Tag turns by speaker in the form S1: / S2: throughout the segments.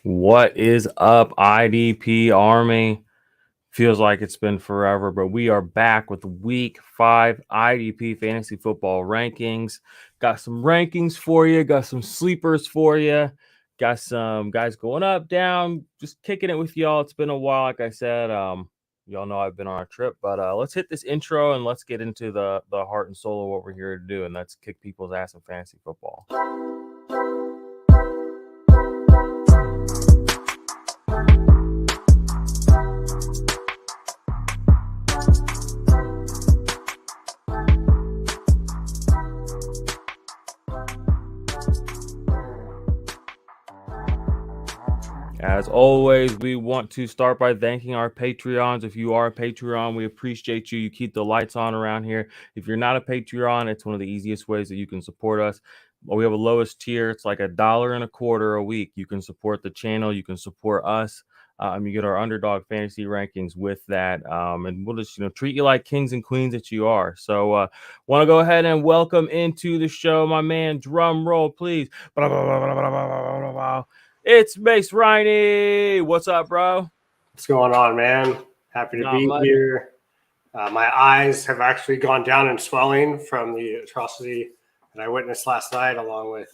S1: What is up, IDP Army? Feels like it's been forever, but we are back with week 5 IDP fantasy football rankings. Got some rankings for you, got some sleepers for you, got some guys going up, down, just kicking it with y'all. It's been a while, like I said. Y'all know I've been on a trip, but let's hit this intro and let's get into the heart and soul of what we're here to do, and that's kick people's ass in fantasy football. As always, we want to start by thanking our Patreons. If you are a Patreon, we appreciate you. You keep the lights on around here. If you're not a Patreon, it's one of the easiest ways that you can support us. We have a lowest tier. It's like $1.25 a week. You can support the channel. You can support us. You get our underdog fantasy rankings with that. And we'll just, treat you like kings and queens that you are. So want to go ahead and welcome into the show, my man. Drum roll, please. It's Mace Riney. What's up, bro?
S2: What's going on, man? Happy to be here. My eyes have actually gone down in swelling from the atrocity that I witnessed last night, along with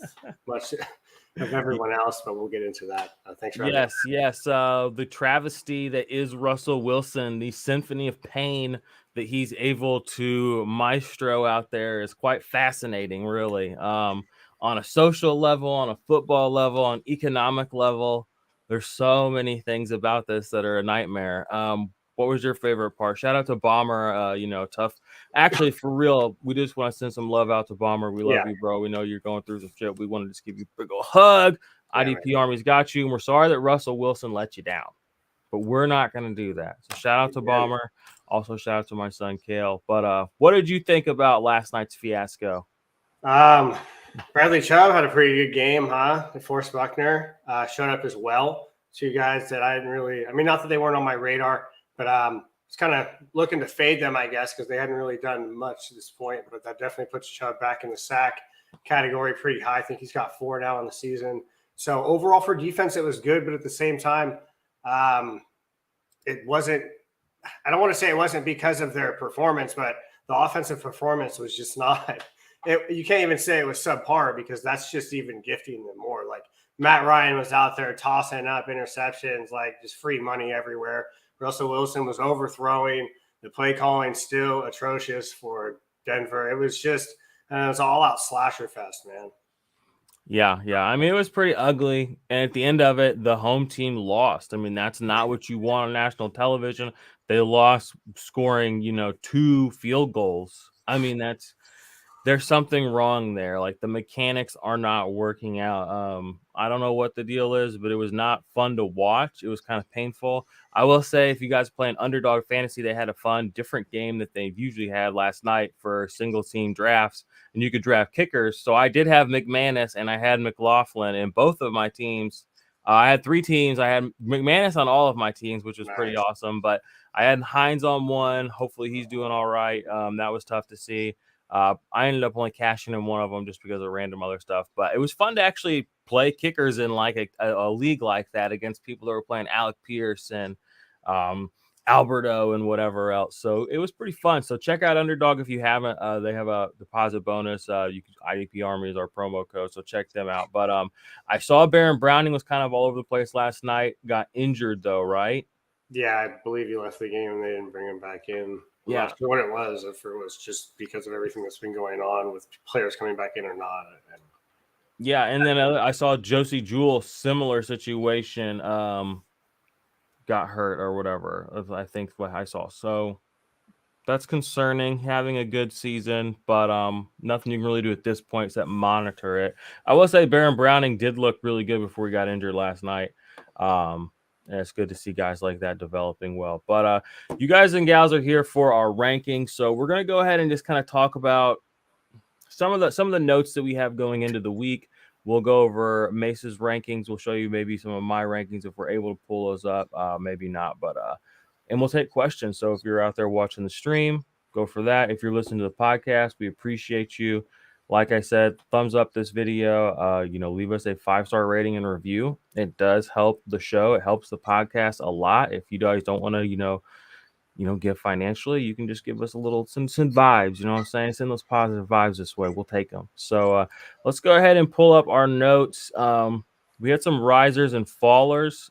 S2: much of everyone else, but we'll get into that. Thanks for having me.
S1: Yes. The travesty that is Russell Wilson, the symphony of pain that he's able to maestro out there is quite fascinating, really. On a social level, on a football level, on economic level, there's so many things about this that are a nightmare. What was your favorite part? Shout out to Bomber. Tough. Actually, for real, we just want to send some love out to Bomber. We love you, bro. We know you're going through some shit. We want to just give you a big old hug. IDP Army's got you, and we're sorry that Russell Wilson let you down, but we're not going to do that. So shout out to Bomber. Also shout out to my son Kale. But what did you think about last night's fiasco?
S2: Bradley Chubb had a pretty good game, huh? DeForest Buckner showed up as well. Two guys that I didn't really, not that they weren't on my radar, but it's kind of looking to fade them, I guess, because they hadn't really done much at this point. But that definitely puts Chubb back in the sack category pretty high. I think he's got 4 now in the season. So overall for defense, it was good, but at the same time, it wasn't. I don't want to say it wasn't because of their performance, but the offensive performance was just not. You can't even say it was subpar because that's just even gifting them more. Like Matt Ryan was out there tossing up interceptions, like just free money everywhere. Russell Wilson was overthrowing. The play calling still atrocious for Denver. It was just it was all out slasher fest, man.
S1: Yeah. It was pretty ugly. And at the end of it, the home team lost. That's not what you want on national television. They lost scoring, 2 field goals. There's something wrong there. Like the mechanics are not working out. I don't know what the deal is, but it was not fun to watch. It was kind of painful. I will say, if you guys play an underdog fantasy, they had a fun, different game that they've usually had last night for single team drafts, and you could draft kickers. So I did have McManus and I had McLaughlin in both of my teams. I had 3 teams. I had McManus on all of my teams, which was pretty awesome. But I had Hines on one. Hopefully he's doing all right. That was tough to see. I ended up only cashing in one of them just because of random other stuff, but it was fun to actually play kickers in like a league like that against people that were playing Alec Pierce and Alberto and whatever else. So it was pretty fun. So check out Underdog if you haven't. They have a deposit bonus. You can IDP Army is our promo code, so check them out. But I saw Baron Browning was kind of all over the place last night. Got injured though, right?
S2: Yeah, I believe he left the game and they didn't bring him back in. I'm not sure what it was, if it was just because of everything that's been going on with players coming back in or not.
S1: Yeah, and then I saw Josie Jewell, similar situation, got hurt or whatever. I think what I saw. So that's concerning. Having a good season, but nothing you can really do at this point except monitor it. I will say Baron Browning did look really good before he got injured last night. And it's good to see guys like that developing well. But you guys and gals are here for our rankings, so we're gonna go ahead and just kind of talk about some of the notes that we have going into the week. We'll go over Mace's rankings. We'll show you maybe some of my rankings if we're able to pull those up. Maybe not, but and we'll take questions. So if you're out there watching the stream, go for that. If you're listening to the podcast, we appreciate you. Like I said, thumbs up this video. Leave us a 5-star rating and review. It does help the show. It helps the podcast a lot. If you guys don't want to, give financially, you can just give us a little send vibes. You know what I'm saying? Send those positive vibes this way. We'll take them. So let's go ahead and pull up our notes. We had some risers and fallers.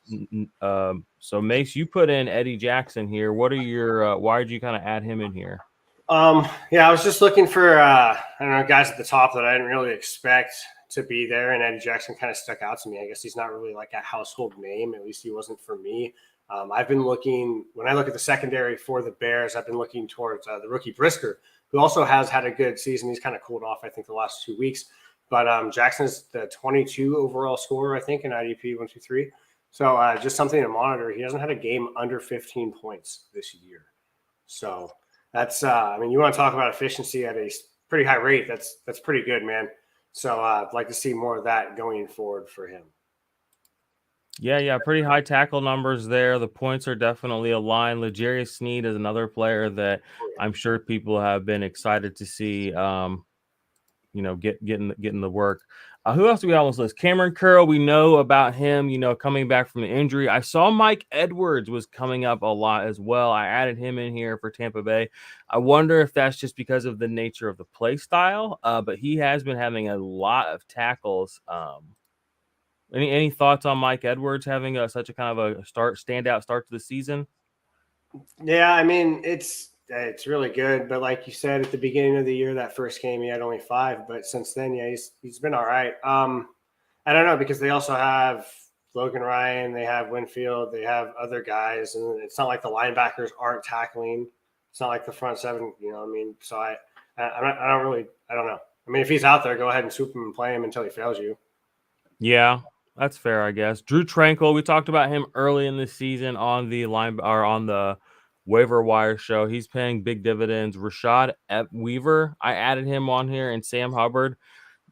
S1: So Mace, you put in Eddie Jackson here. What are your why did you kind of add him in here?
S2: Yeah, I was just looking for I don't know, guys at the top that I didn't really expect to be there, and Eddie Jackson kind of stuck out to me. I guess he's not really like a household name, at least he wasn't for me. I've been looking when I look at the secondary for the Bears. I've been looking towards the rookie Brisker, who also has had a good season. He's kind of cooled off, I think, the last 2 weeks. But Jackson's the 22 overall scorer, I think, in IDP 123. So just something to monitor. He hasn't had a game under 15 points this year. So that's you want to talk about efficiency at a pretty high rate. That's pretty good, man. So I'd like to see more of that going forward for him.
S1: Yeah, pretty high tackle numbers there. The points are definitely aligned. L'Jarius Sneed is another player that I'm sure people have been excited to see. Getting the work. Who else do we have on this list? Cameron Curl, we know about him, coming back from the injury. I saw Mike Edwards was coming up a lot as well. I added him in here for Tampa Bay. I wonder if that's just because of the nature of the play style, but he has been having a lot of tackles. Any thoughts on Mike Edwards having such a kind of a standout start to the season?
S2: Yeah, it's really good, but like you said at the beginning of the year, that first game he had only 5, but since then, yeah, he's been all right. I don't know, because they also have Logan Ryan, they have Winfield, they have other guys, and it's not like the linebackers aren't tackling. It's not like the front seven, So I don't know. If he's out there, go ahead and swoop him and play him until he fails you.
S1: Yeah, that's fair, I guess. Drew Tranquil, we talked about him early in the season on the on the waiver wire show. He's paying big dividends. Rashad Weaver, I added him on here, and Sam Hubbard.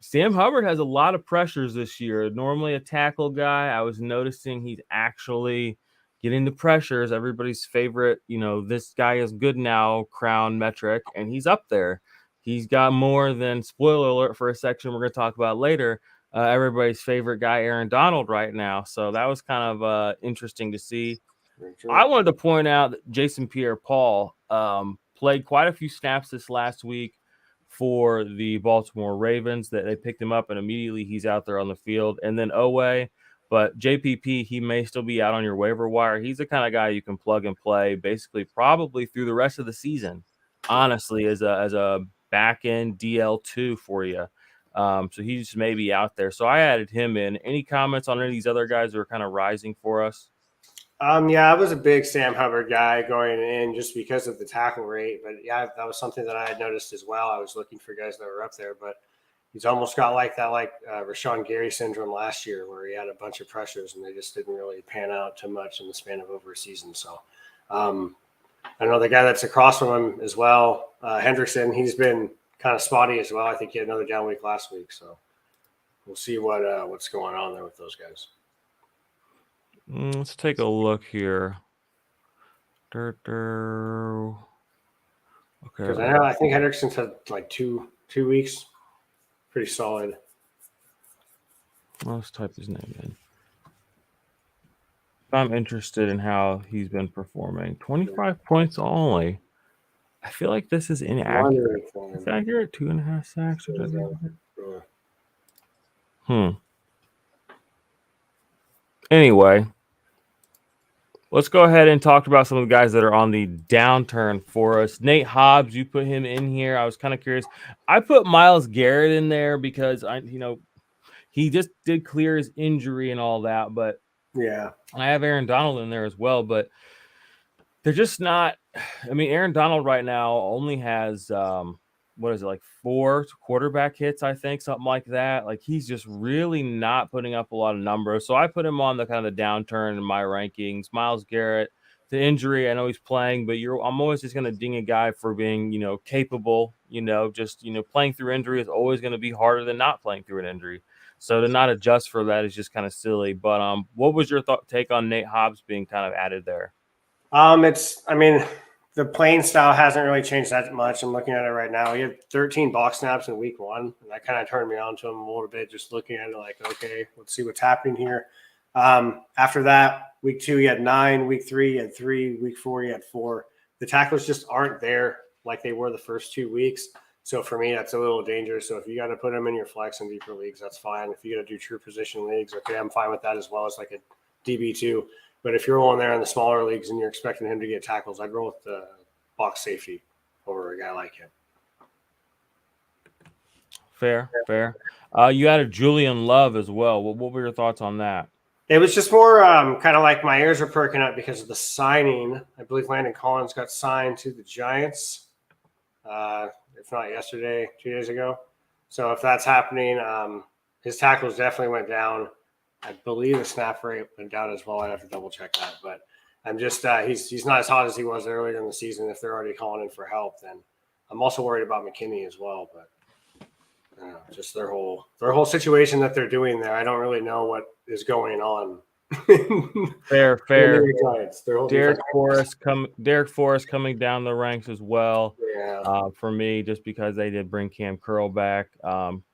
S1: Sam Hubbard has a lot of pressures this year. Normally a tackle guy. I was noticing he's actually getting the pressures. Everybody's favorite, this guy is good now crown metric, and he's up there. He's got more than, spoiler alert for a section we're going to talk about later, everybody's favorite guy, Aaron Donald, right now. So that was kind of interesting to see. I wanted to point out that Jason Pierre-Paul played quite a few snaps this last week for the Baltimore Ravens. That they picked him up, and immediately he's out there on the field. And then Owe, but JPP, he may still be out on your waiver wire. He's the kind of guy you can plug and play basically probably through the rest of the season, honestly, as a back end DL2 for you. So he's maybe out there. So I added him in. Any comments on any of these other guys that are kind of rising for us?
S2: Yeah, I was a big Sam Hubbard guy going in just because of the tackle rate. But yeah, that was something that I had noticed as well. I was looking for guys that were up there, but he's almost got like Rashawn Gary syndrome last year, where he had a bunch of pressures and they just didn't really pan out too much in the span of over a season. So I know the guy that's across from him as well, Hendrickson, he's been kind of spotty as well. I think he had another down week last week. So we'll see what's going on there with those guys.
S1: Let's take a look here. Okay.
S2: Because I think Hendrickson's had like two weeks. Pretty solid.
S1: Let's type his name in. I'm interested in how he's been performing. 25 points only. I feel like this is inaccurate. Is that accurate? 2.5 sacks? Anyway, let's go ahead and talk about some of the guys that are on the downturn for us. Nate Hobbs, you put him in here. I was kind of curious. I put Myles Garrett in there because he just did clear his injury and all that, but
S2: yeah,
S1: I have Aaron Donald in there as well, but they're just not. Aaron Donald right now only has like 4 quarterback hits, I think, something like that. Like, he's just really not putting up a lot of numbers. So I put him on the kind of the downturn in my rankings. Myles Garrett, the injury, I know he's playing, but I'm always just going to ding a guy for being, capable. Playing through injury is always going to be harder than not playing through an injury. So to not adjust for that is just kind of silly. But what was your take on Nate Hobbs being kind of added there?
S2: the playing style hasn't really changed that much. I'm looking at it right now. He had 13 box snaps in week 1, and that kind of turned me on to him a little bit, just looking at it like, okay, let's see what's happening here. After that, week 2, he had 9. Week 3, he had 3. Week 4, he had 4. The tackles just aren't there like they were the first 2 weeks. So for me, that's a little dangerous. So if you got to put them in your flex and deeper leagues, that's fine. If you got to do true position leagues, okay, I'm fine with that as well as like a DB2. But if you're rolling there in the smaller leagues and you're expecting him to get tackles, I'd roll with the box safety over a guy like him.
S1: Fair. You added Julian Love as well. What were your thoughts on that?
S2: It was just more kind of like my ears are perking up because of the signing. I believe Landon Collins got signed to the Giants, if not yesterday, 2 days ago. So if that's happening, his tackles definitely went down. I believe the snap rate went down as well. I'd have to double check that, but I'm just he's not as hot as he was earlier in the season. If they're already calling in for help, then I'm also worried about McKinney as well. But just their whole situation that they're doing there, I don't really know what is going on.
S1: Fair. Derek Forrest coming down the ranks as well.
S2: Yeah.
S1: For me, just because they did bring Cam Curl back.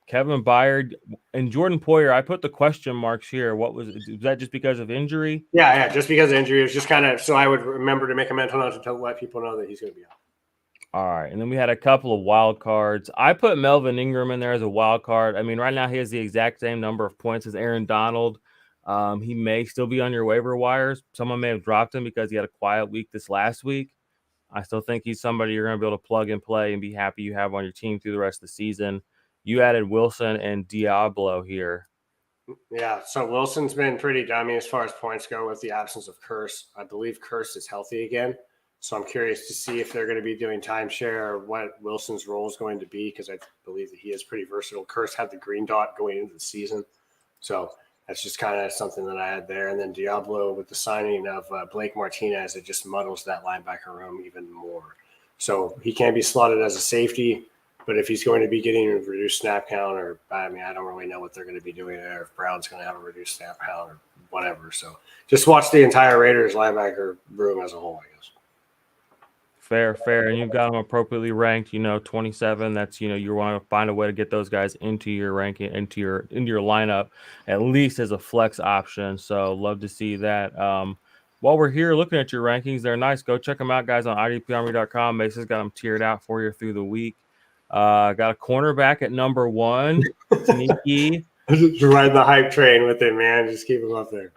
S1: Kevin Byard and Jordan Poyer, I put the question marks here. Was that just because of injury?
S2: Yeah, just because of injury. It was just kind of so I would remember to make a mental note to let people know that he's going to be out.
S1: All right, and then we had a couple of wild cards. I put Melvin Ingram in there as a wild card. I mean, right now he has the exact same number of points as Aaron Donald. He may still be on your waiver wires. Someone may have dropped him because he had a quiet week this last week. I still think he's somebody you're going to be able to plug and play and be happy you have on your team through the rest of the season. You added Wilson and Diablo here.
S2: Yeah, so Wilson's been pretty dummy as far as points go with the absence of Curse. I believe Curse is healthy again. So I'm curious to see if they're going to be doing timeshare or what Wilson's role is going to be because I believe that he is pretty versatile. Curse had the green dot going into the season. So that's just kind of something that I had there. And then Diablo with the signing of Blake Martinez, it just muddles that linebacker room even more. So he can be slotted as a safety, but if he's going to be getting a reduced snap count I don't really know what they're going to be doing there. If Brown's going to have a reduced snap count or whatever. So just watch the entire Raiders linebacker room as a whole, I guess.
S1: Fair. And you've got them appropriately ranked, 27. That's, you want to find a way to get those guys into your ranking, into your lineup, at least as a flex option. So love to see that. While we're here looking at your rankings, they're nice. Go check them out, guys, on idparmy.com. Mason's got them tiered out for you through the week. Got a cornerback at number 1. Sneaky.
S2: Just ride the hype train with it, man. Just keep him up there.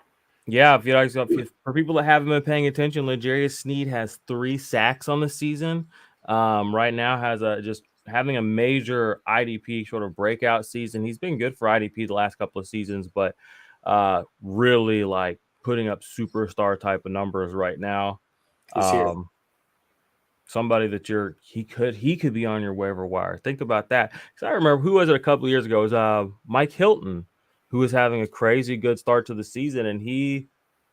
S1: Yeah, for people that haven't been paying attention, L'Jarius Sneed has 3 sacks on the season. Right now has just having a major IDP sort of breakout season. He's been good for IDP the last couple of seasons, but really like putting up superstar type of numbers right now. Somebody that he could be on your waiver wire. Think about that. Because I remember who was it a couple of years ago? It was Mike Hilton, who was having a crazy good start to the season, and he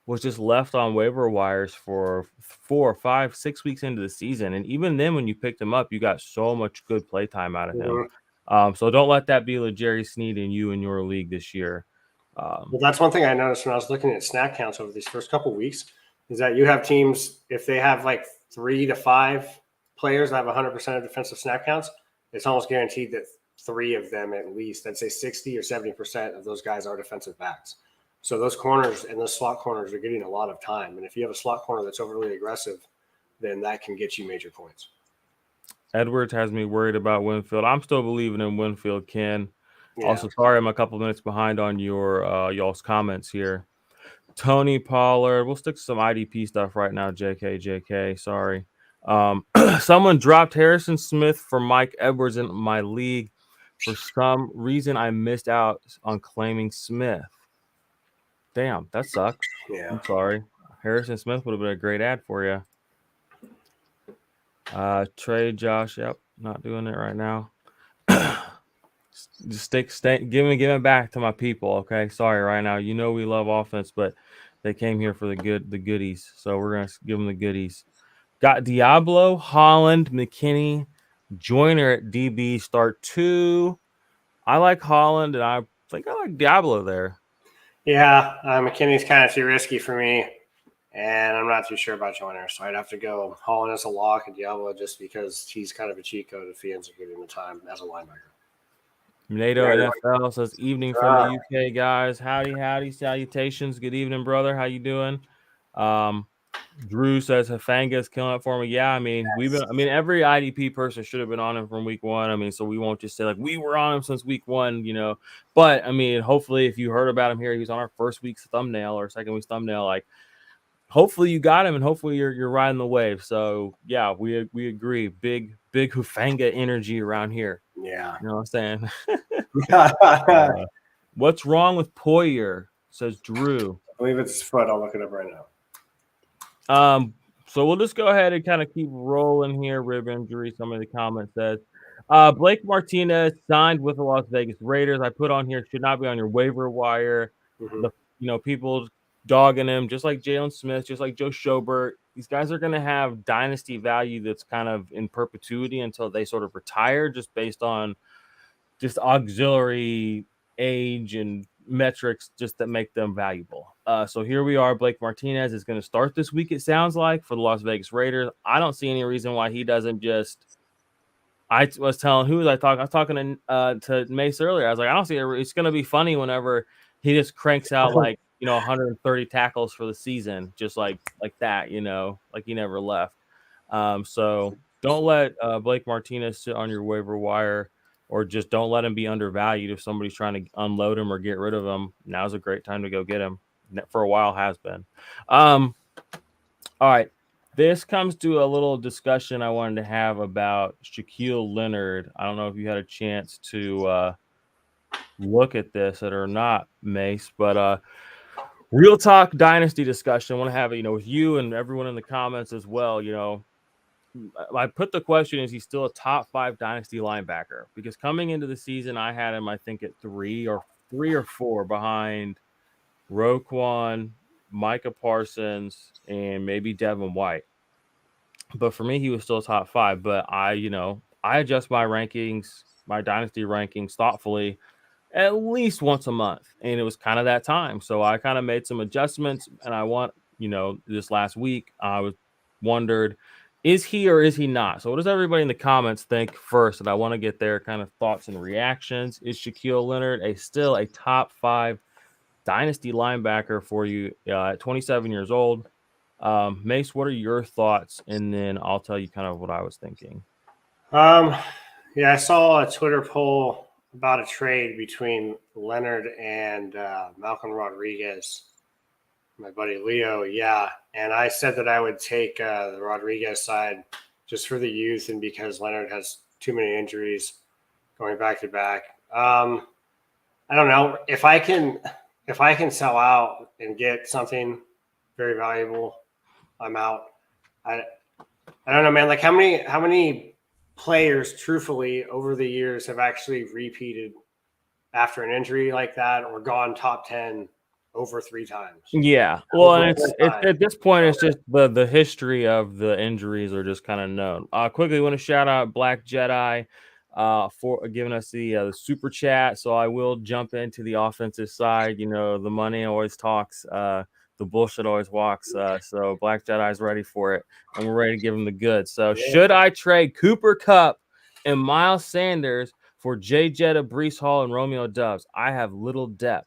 S1: was just left on waiver wires for 4, 5, 6 weeks into the season. And even then, when you picked him up, you got so much good play time out of him. So don't let that be L'Jarius Sneed in your league this year.
S2: Well, that's one thing I noticed when I was looking at snap counts over these first couple of weeks is that you have teams, if they have like 3 to 5 players that have 100% of defensive snap counts, it's almost guaranteed that 3 of them at least, I'd say 60 or 70% of those guys are defensive backs. So those corners and those slot corners are getting a lot of time. And if you have a slot corner that's overly aggressive, then that can get you major points.
S1: Edwards has me worried about Winfield. I'm still believing in Winfield, Ken. Yeah. Also, sorry I'm a couple minutes behind on your y'all's comments here. Tony Pollard. We'll stick to some IDP stuff right now, JK. Sorry. Someone dropped Harrison Smith for Mike Edwards in my league. For some reason, I missed out on claiming Smith. Damn, that sucks.
S2: Yeah.
S1: I'm sorry. Harrison Smith would have been a great ad for you. Trade Josh. Yep, not doing it right now. Just give it back to my people, okay? Sorry, right now. We love offense, but they came here for the goodies. So we're gonna give them the goodies. Got Diablo, Holland, McKinney, Joyner at DB start 2. I like Holland, and I think I like Diablo there.
S2: Yeah, McKinney's kind of too risky for me. And I'm not too sure about Joyner, so I'd have to go Holland as a lock and Diablo just because he's kind of a cheat code if he ends up getting the time as a linebacker.
S1: NATO NFL says evening from the UK, guys. Howdy, salutations. Good evening, brother. How you doing? Drew says Hafanga's killing it for me. Yeah, I mean, every IDP person should have been on him from week one. I mean, so we won't just say like we were on him since week one, But I mean, hopefully, if you heard about him here, he was on our first week's thumbnail or second week's thumbnail. Like, hopefully you got him, and hopefully you're riding the wave. So yeah, we agree. Big Hufanga energy around here.
S2: Yeah,
S1: you know what I'm saying. What's wrong with Poyer? Says Drew.
S2: I believe it's his foot. I'll look it up right now.
S1: So we'll just go ahead and kind of keep rolling here. Rib injury. Some of the comments says Blake Martinez signed with the Las Vegas Raiders. I put on here should not be on your waiver wire.
S2: Mm-hmm.
S1: People dogging him, just like Jalen Smith, just like Joe Schobert. These guys are going to have dynasty value that's kind of in perpetuity until they sort of retire, just based on just auxiliary age and metrics just that make them valuable. So here we are. Blake Martinez is going to start this week, it sounds like, for the Las Vegas Raiders. I don't see any reason why he doesn't just – I was telling I was talking to Mace earlier. I was like, I don't see it's going to be funny whenever he just cranks out 130 tackles for the season, just like that, like he never left. So don't let Blake Martinez sit on your waiver wire, or just don't let him be undervalued. If somebody's trying to unload him or get rid of him, now's a great time to go get him. For a while has been. All right. This comes to a little discussion I wanted to have about Shaquille Leonard. I don't know if you had a chance to look at this or not, Mace, but real talk dynasty discussion. I want to have it, with you and everyone in the comments as well. I put the question, is he still a top 5 dynasty linebacker? Because coming into the season, I had him, I think, at 3 or 4 behind Roquan, Micah Parsons, and maybe Devin White. But for me, he was still top 5. But I adjust my rankings, my dynasty rankings thoughtfully at least once a month. And it was kind of that time. So I kind of made some adjustments, and I want, this last week, I wondered, is he or is he not? So what does everybody in the comments think first? And I want to get their kind of thoughts and reactions. Is Shaquille Leonard still a top 5 dynasty linebacker for you at 27 years old? Mace, what are your thoughts? And then I'll tell you kind of what I was thinking.
S2: Yeah, I saw a Twitter poll about a trade between Leonard and Malcolm Rodriguez. My buddy Leo, yeah. And I said that I would take the Rodriguez side just for the youth and because Leonard has too many injuries going back to back. I don't know. If I can sell out and get something very valuable, I'm out. I don't know, man. Like how many players, truthfully, over the years have actually repeated after an injury like that or gone top 10 over 3 times?
S1: Yeah. Well, and it's at this point, it's just the history of the injuries are just kind of known. Quickly want to shout out Black Jedi for giving us the super chat. So I will jump into the offensive side. The money always talks, the bullshit always walks. So Black Jedi is ready for it, and we're ready to give him the goods. So should I trade Cooper Kupp and Miles Sanders for Jay Jetta, Breece Hall, and Romeo Doubs? I have little depth.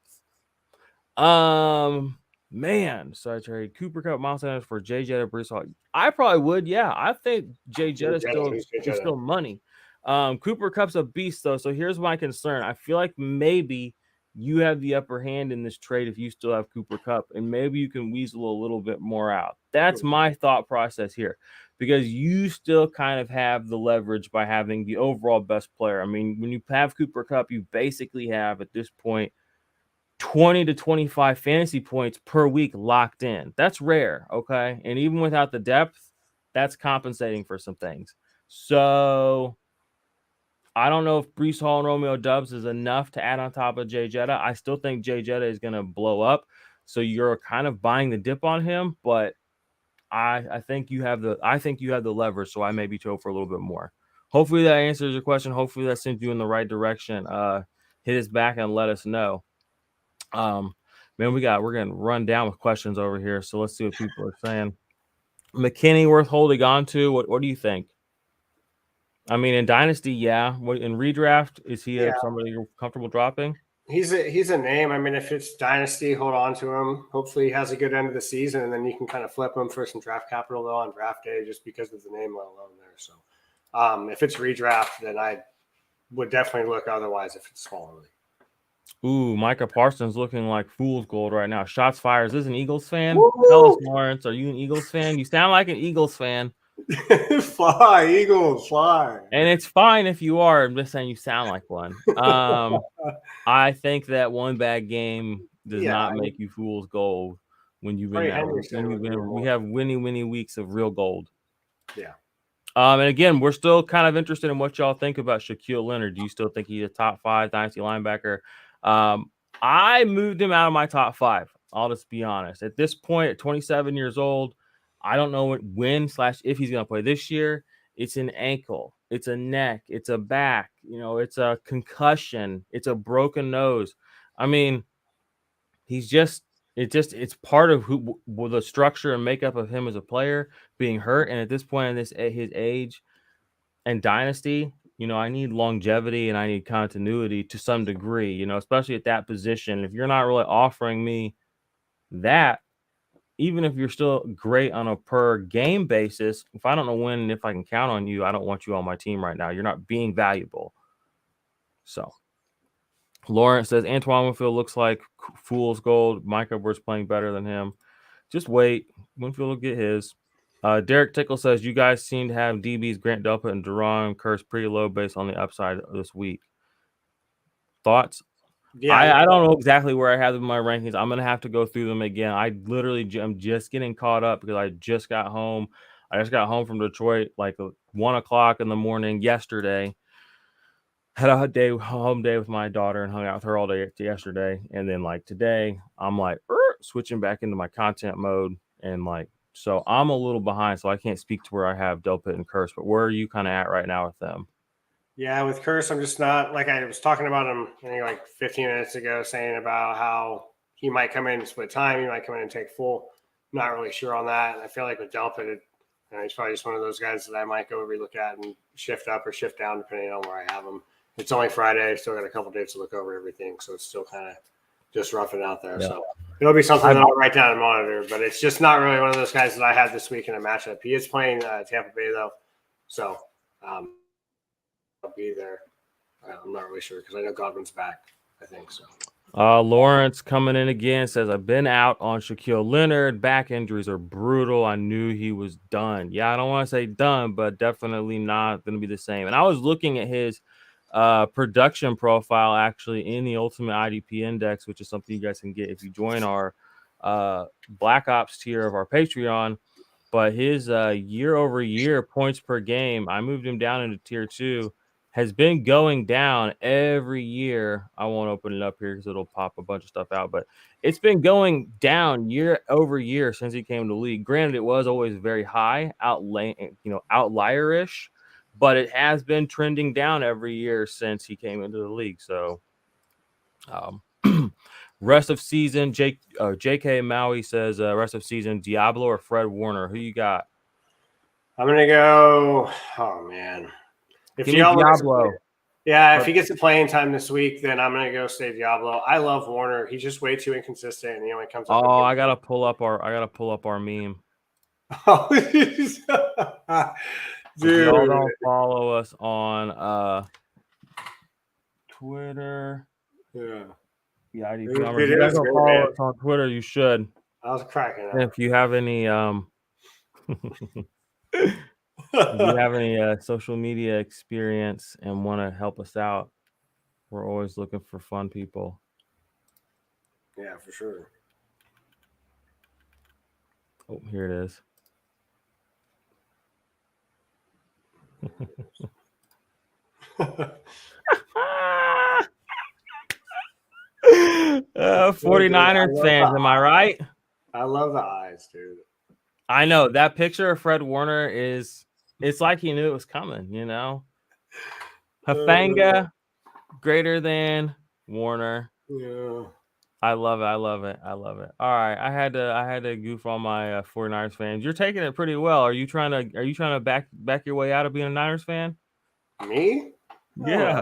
S1: Man, so I trade Cooper Kupp, Miles Sanders for Jay Jetta, Breece Hall. I probably would. Yeah, I think Jay Jetta is still money. Cooper Kupp's a beast, though. So here's my concern. I feel like maybe you have the upper hand in this trade if you still have Cooper Kupp, and maybe you can weasel a little bit more out. That's my thought process here, because you still kind of have the leverage by having the overall best player. I mean, when you have Cooper Kupp, you basically have at this point 20 to 25 fantasy points per week locked in. That's rare, okay? And even without the depth, that's compensating for some things. So I don't know if Breece Hall and Romeo Doubs is enough to add on top of Jay Jetta. I still think Jay Jetta is going to blow up. So you're kind of buying the dip on him, but I think you have the leverage, so I may be told for a little bit more. Hopefully that answers your question. Hopefully that sends you in the right direction. Hit us back and let us know. Man, we're getting run down with questions over here. So let's see what people are saying. McKinney worth holding on to. What do you think? I mean, in Dynasty, yeah. What in redraft is he somebody you're comfortable dropping?
S2: He's a name. I mean, if it's Dynasty, hold on to him. Hopefully, he has a good end of the season, and then you can kind of flip him for some draft capital though on draft day, just because of the name alone there. So, if it's redraft, then I would definitely look. Otherwise, if it's smaller league.
S1: Ooh, Micah Parsons looking like fool's gold right now. Shots fired. Is this an Eagles fan?
S2: Woo!
S1: Tell us, Lawrence. Are you an Eagles fan? You sound like an Eagles fan.
S2: Fly, Eagles, fly.
S1: And it's fine if you are. I'm just saying you sound like one. I think that one bad game does not make you fool's gold when you've been we have winning weeks of real gold.
S2: Yeah.
S1: And again, we're still kind of interested in what y'all think about Shaquille Leonard. Do you still think he's a top 5 Dynasty linebacker? I moved him out of my top 5. I'll just be honest. At this point, at 27 years old, I don't know when/if he's going to play this year. It's an ankle, it's a neck, it's a back, it's a concussion, it's a broken nose. I mean, it's part of the structure and makeup of him as a player being hurt. And at this point in his age and Dynasty, I need longevity and I need continuity to some degree, especially at that position. If you're not really offering me that, even if you're still great on a per game basis, if I don't know when and if I can count on you, I don't want you on my team right now. You're not being valuable. So Lawrence says Antoine Winfield looks like fool's gold. Micah Edwards playing better than him. Just wait. Winfield will get his. Derek Tickle says you guys seem to have DBs Grant Delpit and Duron Curse pretty low based on the upside this week. Thoughts? Yeah, I don't know exactly where I have them in my rankings. I'm gonna have to go through them again. I'm just getting caught up because I just got home. I just got home from Detroit like 1 o'clock in the morning yesterday. Had a home day with my daughter and hung out with her all day yesterday. And then like today, I'm like switching back into my content mode and so I'm a little behind. So I can't speak to where I have Delpit and Curse. But where are you kind of at right now with them?
S2: Yeah, with Curse, I'm just not like I was talking about him I think like 15 minutes ago, saying about how he might come in and split time, he might come in and take full. Not really sure on that. And I feel like with Delpit, he's probably just one of those guys that I might go relook at and shift up or shift down depending on where I have him. It's only Friday, still got a couple days to look over everything, so it's still kind of just roughing out there. Yeah. So it'll be something that I'll write down and monitor, but it's just not really one of those guys that I had this week in a matchup. He is playing Tampa Bay though, so I'll be there. I'm not really sure because I know Godwin's back. I think so.
S1: Lawrence coming in again says, I've been out on Shaquille Leonard. Back injuries are brutal. I knew he was done. Yeah, I don't want to say done, but definitely not going to be the same. And I was looking at his production profile actually in the Ultimate IDP Index, which is something you guys can get if you join our Black Ops tier of our Patreon. But his year over year points per game, I moved him down into tier 2. Has been going down every year. I won't open it up here because it'll pop a bunch of stuff out, but it's been going down year over year since he came to the league. Granted, it was always very high, outlierish, but it has been trending down every year since he came into the league. So, rest of season, JK Maui says rest of season, Diablo or Fred Warner. Who you got?
S2: I'm gonna go. Oh man. If
S1: Diablo,
S2: if he gets the playing time this week, then I'm gonna go say Diablo. I love Warner. He's just way too inconsistent, and he only comes up.
S1: I gotta pull up our meme.
S2: Oh,
S1: dude! If y'all don't follow us on Twitter,
S2: yeah,
S1: IDP numbers. If you guys don't follow us on Twitter, you should.
S2: I was cracking up.
S1: If you have any if you have any social media experience and want to help us out, we're always looking for fun people.
S2: Yeah, for sure.
S1: Oh, here it is. 49ers fans, am I right?
S2: I love the eyes, dude.
S1: I know that picture of Fred Warner it's like he knew it was coming, Hafanga greater than Warner.
S2: Yeah.
S1: I love it. I love it. I love it. All right, I had to goof on my 49ers fans. You're taking it pretty well. Are you trying to back your way out of being a Niners fan?
S2: Me?
S1: Yeah.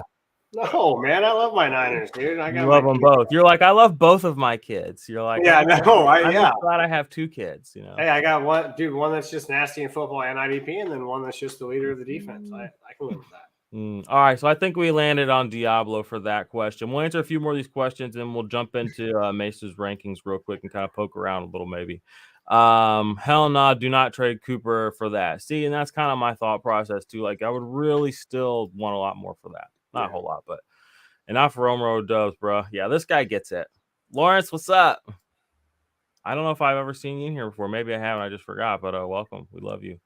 S2: No, man. I love my Niners, dude. I
S1: You
S2: got my
S1: love them
S2: kids.
S1: both. You're like, I love both of my kids. You're like,
S2: Yeah, no,
S1: I'm
S2: yeah.
S1: just glad I have two kids, you know.
S2: Hey, I got one that's just nasty in football and IDP, and then one that's just the leader of the defense. I can live with that.
S1: All right, so I think we landed on Diablo for that question. We'll answer a few more of these questions, and we'll jump into Mace's rankings real quick and kind of poke around a little, maybe. Hell no, do not trade Cooper for that. See, and that's kind of my thought process too. Like, I would really still want a lot more for that. Not a whole lot, but enough for Romero Dubs, bro. Yeah, this guy gets it. Lawrence, what's up? I don't know if I've ever seen you in here before. Maybe I haven't. I just forgot, but welcome. We love you.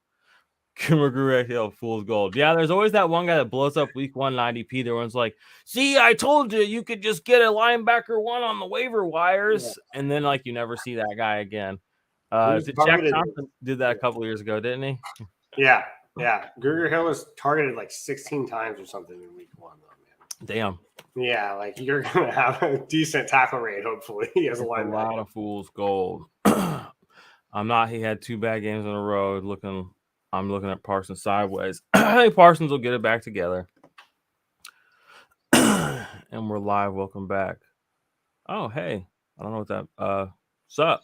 S1: Kimagure Hill, fool's gold. Yeah, there's always that one guy that blows up week 1 IDP. There one's like, see, I told you could just get a linebacker one on the waiver wires, and then like you never see that guy again. Jack Johnson did that a couple years ago, didn't he?
S2: Yeah. Gruger Hill was targeted like 16 times or something in week 1, though, man.
S1: Damn.
S2: Yeah, like you're gonna have a decent tackle rate, hopefully. He has a
S1: lot of fool's gold. I'm not. He had 2 bad games in a row. I'm looking at Parsons sideways. I think Parsons will get it back together. And we're live. Welcome back. Oh, hey. I don't know what that sup.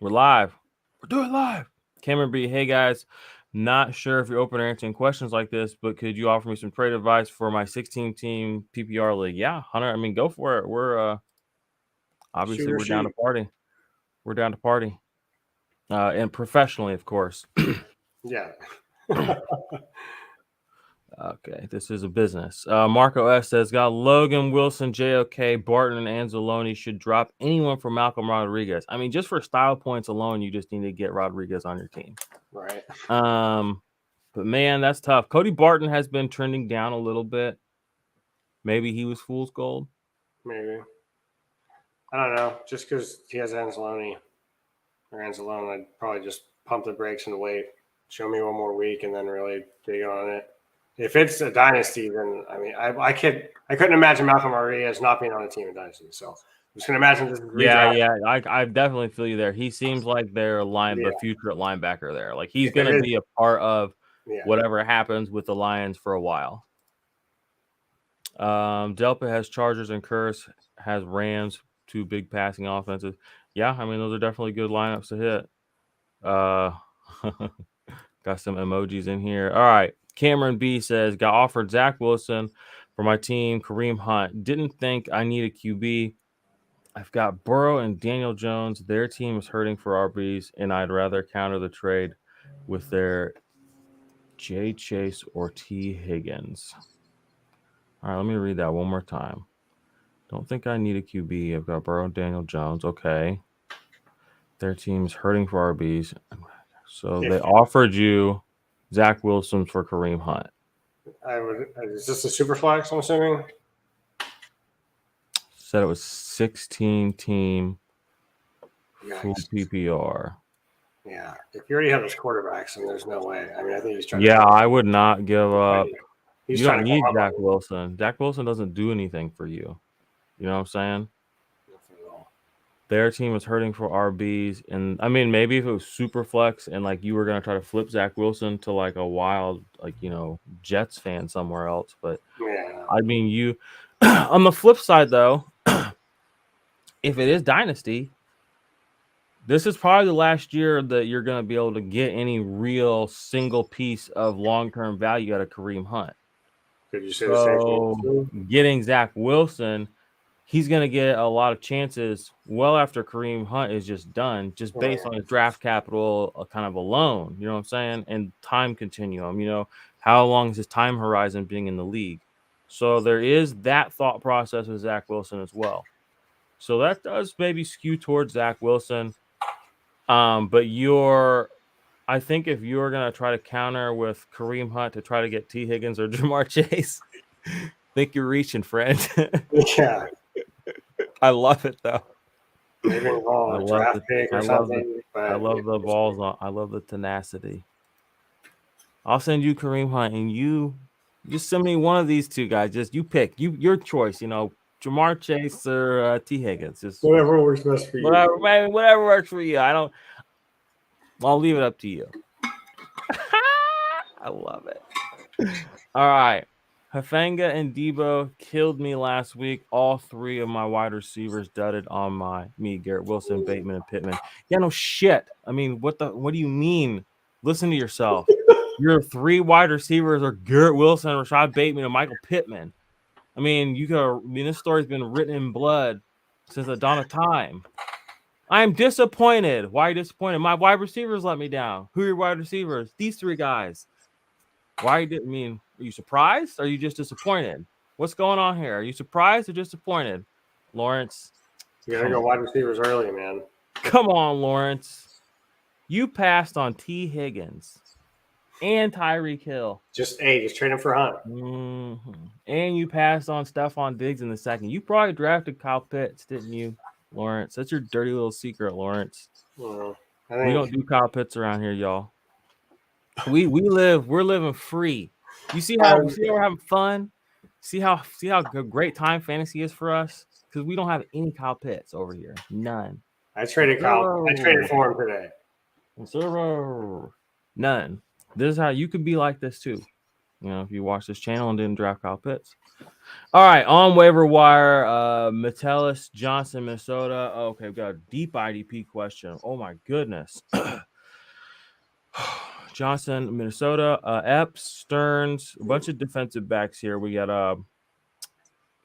S1: We're live. We're doing live. Cameron B. Hey guys. Not sure if you're open to answering questions like this, but could you offer me some trade advice for my 16-team PPR league? Yeah, Hunter. I mean, go for it. We're obviously we're down to party. We're down to party. And professionally, of course.
S2: Yeah.
S1: Okay, this is a business. Marco S says, got Logan, Wilson, JOK, Barton, and Anzalone. Should drop anyone for Malcolm Rodriguez. I mean, just for style points alone, you just need to get Rodriguez on your team.
S2: Right.
S1: But man, that's tough. Cody Barton has been trending down a little bit. Maybe he was fool's gold.
S2: Maybe. I don't know. Just because he has Anzalone, I'd probably just pump the brakes and wait. Show me one more week and then really dig on it. If it's a dynasty, then I mean, I couldn't imagine Malcolm Rodriguez not being on a team in dynasty. So I'm just gonna imagine this.
S1: Yeah. I definitely feel you there. He seems like they're the future at linebacker there. Like he's gonna be a part of whatever happens with the Lions for a while. Delpa has Chargers and Curse has Rams, 2 big passing offenses. Yeah, I mean those are definitely good lineups to hit. Got some emojis in here. All right. Cameron B says, got offered Zach Wilson for my team, Kareem Hunt. Didn't think I need a QB. I've got Burrow and Daniel Jones. Their team is hurting for RBs, and I'd rather counter the trade with their Jay Chase or T. Higgins. All right, let me read that one more time. Don't think I need a QB. I've got Burrow and Daniel Jones. Okay. Their team is hurting for RBs. So they offered you Zach Wilson for Kareem Hunt.
S2: Is this a super flex, I'm assuming?
S1: Said it was 16-team full PPR.
S2: Yeah. If you already have those quarterbacks, then there's no way. I mean, I think he's trying
S1: I would not give up. You don't need Zach Wilson. Zach Wilson doesn't do anything for you. You know what I'm saying? Their team is hurting for RBs. And I mean, maybe if it was super flex and like you were going to try to flip Zach Wilson to like a wild, like, Jets fan somewhere else. But I mean, you on the flip side, though, if it is Dynasty, this is probably the last year that you're going to be able to get any real single piece of long-term value out of Kareem Hunt.
S2: Could you say the same thing?
S1: Getting Zach Wilson, he's going to get a lot of chances well after Kareem Hunt is just done, just based on his draft capital kind of alone. You know what I'm saying? And time continuum, how long is his time horizon being in the league? So there is that thought process with Zach Wilson as well. So that does maybe skew towards Zach Wilson. But I think if you're going to try to counter with Kareem Hunt to try to get T. Higgins or Jamar Chase, I think you're reaching, friend.
S2: Yeah.
S1: I love it, though.
S2: Maybe a draft pick or something.
S1: I love the balls. I love the tenacity. I'll send you Kareem Hunt, and you just send me one of these two guys. Just you pick. Your choice, Jamar Chase or T. Higgins. Just
S2: Whatever works best for you.
S1: whatever, man, whatever works for you. I'll leave it up to you. I love it. All right. Hafanga and Debo killed me last week. All three of my wide receivers dudded on me, Garrett Wilson, Bateman, and Pittman. Yeah, no shit. I mean, what do you mean? Listen to yourself. Your three wide receivers are Garrett Wilson, Rashad Bateman, and Michael Pittman. I mean, this story's been written in blood since the dawn of time. I am disappointed. Why are you disappointed? My wide receivers let me down. Who are your wide receivers? These three guys. Why didn't mean? Are you surprised? Or are you just disappointed? What's going on here? Are you surprised or disappointed, Lawrence?
S2: You gotta go wide receivers early, man.
S1: Come on, Lawrence. You passed on T. Higgins and Tyreek Hill.
S2: Just trade him for Hunt.
S1: Mm-hmm. And you passed on Stephon Diggs in the second. You probably drafted Kyle Pitts, didn't you, Lawrence? That's your dirty little secret, Lawrence.
S2: Well,
S1: we don't do Kyle Pitts around here, y'all. We're living free. You see how we're having fun? See how great time fantasy is for us? Because we don't have any Kyle Pitts over here. None.
S2: I traded Kyle. I traded for him today.
S1: Zero. None. This is how you could be like this too. You know, if you watch this channel and didn't draft Kyle Pitts. All right, on waiver wire, Metellus Johnson, Minnesota. Okay, we've got a deep IDP question. Oh my goodness. Johnson, Minnesota, Epps, Stearns, a bunch of defensive backs here. We got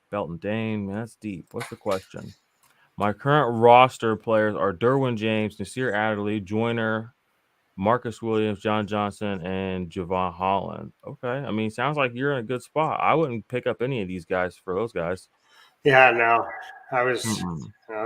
S1: Belton Dane. Man, that's deep. What's the question? My current roster players are Derwin James, Nasir Adderley, Joyner, Marcus Williams, John Johnson, and Javon Holland. Okay. I mean, sounds like you're in a good spot. I wouldn't pick up any of these guys for those guys.
S2: Yeah, no. I was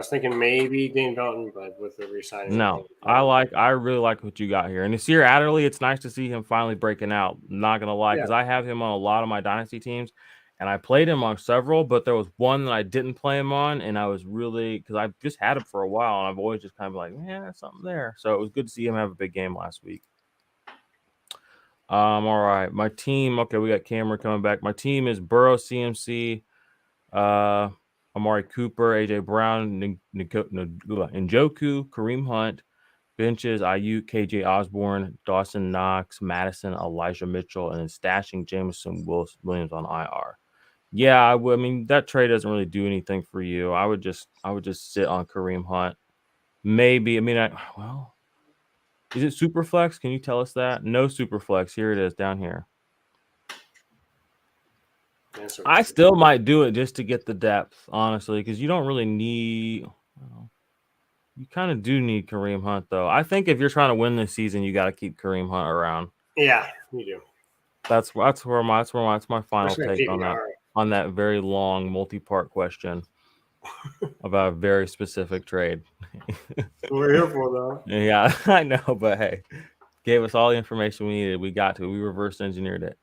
S2: thinking maybe Dane Belton, but with the re-signing.
S1: No, I really like what you got here. And Nasir Adderley, it's nice to see him finally breaking out. Not gonna lie, because I have him on a lot of my dynasty teams, and I played him on several, but there was one that I didn't play him on, and I was really because I've just had him for a while, and I've always just kind of like, man, there's something there. So it was good to see him have a big game last week. All right, my team. Okay, we got Cameron coming back. My team is Burrow, CMC, Amari Cooper, AJ Brown, Njoku, Kareem Hunt, benches, Ayuk, KJ Osborne, Dawson Knox, Madison, Elijah Mitchell, and then stashing Jameson Williams on IR. Yeah, I mean, that trade doesn't really do anything for you. I would just sit on Kareem Hunt. Maybe, I mean, is it Superflex? Can you tell us that? No Superflex. Here it is down here. I still might do it just to get the depth, honestly, because you don't really need. You kind of do need Kareem Hunt, though. I think if you're trying to win this season, you got to keep Kareem Hunt around.
S2: Yeah, you do.
S1: That's my final take on that very long multi-part question about a very specific trade.
S2: We're here for though.
S1: Yeah, I know, but hey, gave us all the information we needed. We got to. We reverse engineered it.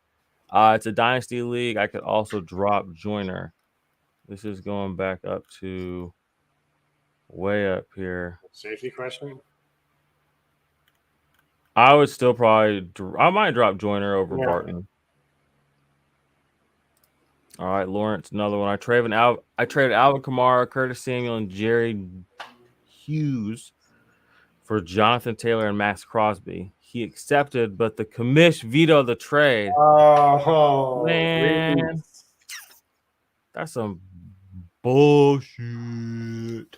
S1: It's a dynasty league. I could also drop Joyner. This is going back up to way up here.
S2: Safety question.
S1: I would still probably. I might drop Joyner over Barton. All right, Lawrence, another one. I traded Alvin Kamara, Curtis Samuel, and Jerry Hughes for Jonathan Taylor and Max Crosby. He accepted, but the commish vetoed the trade.
S2: Oh,
S1: man. That's some bullshit.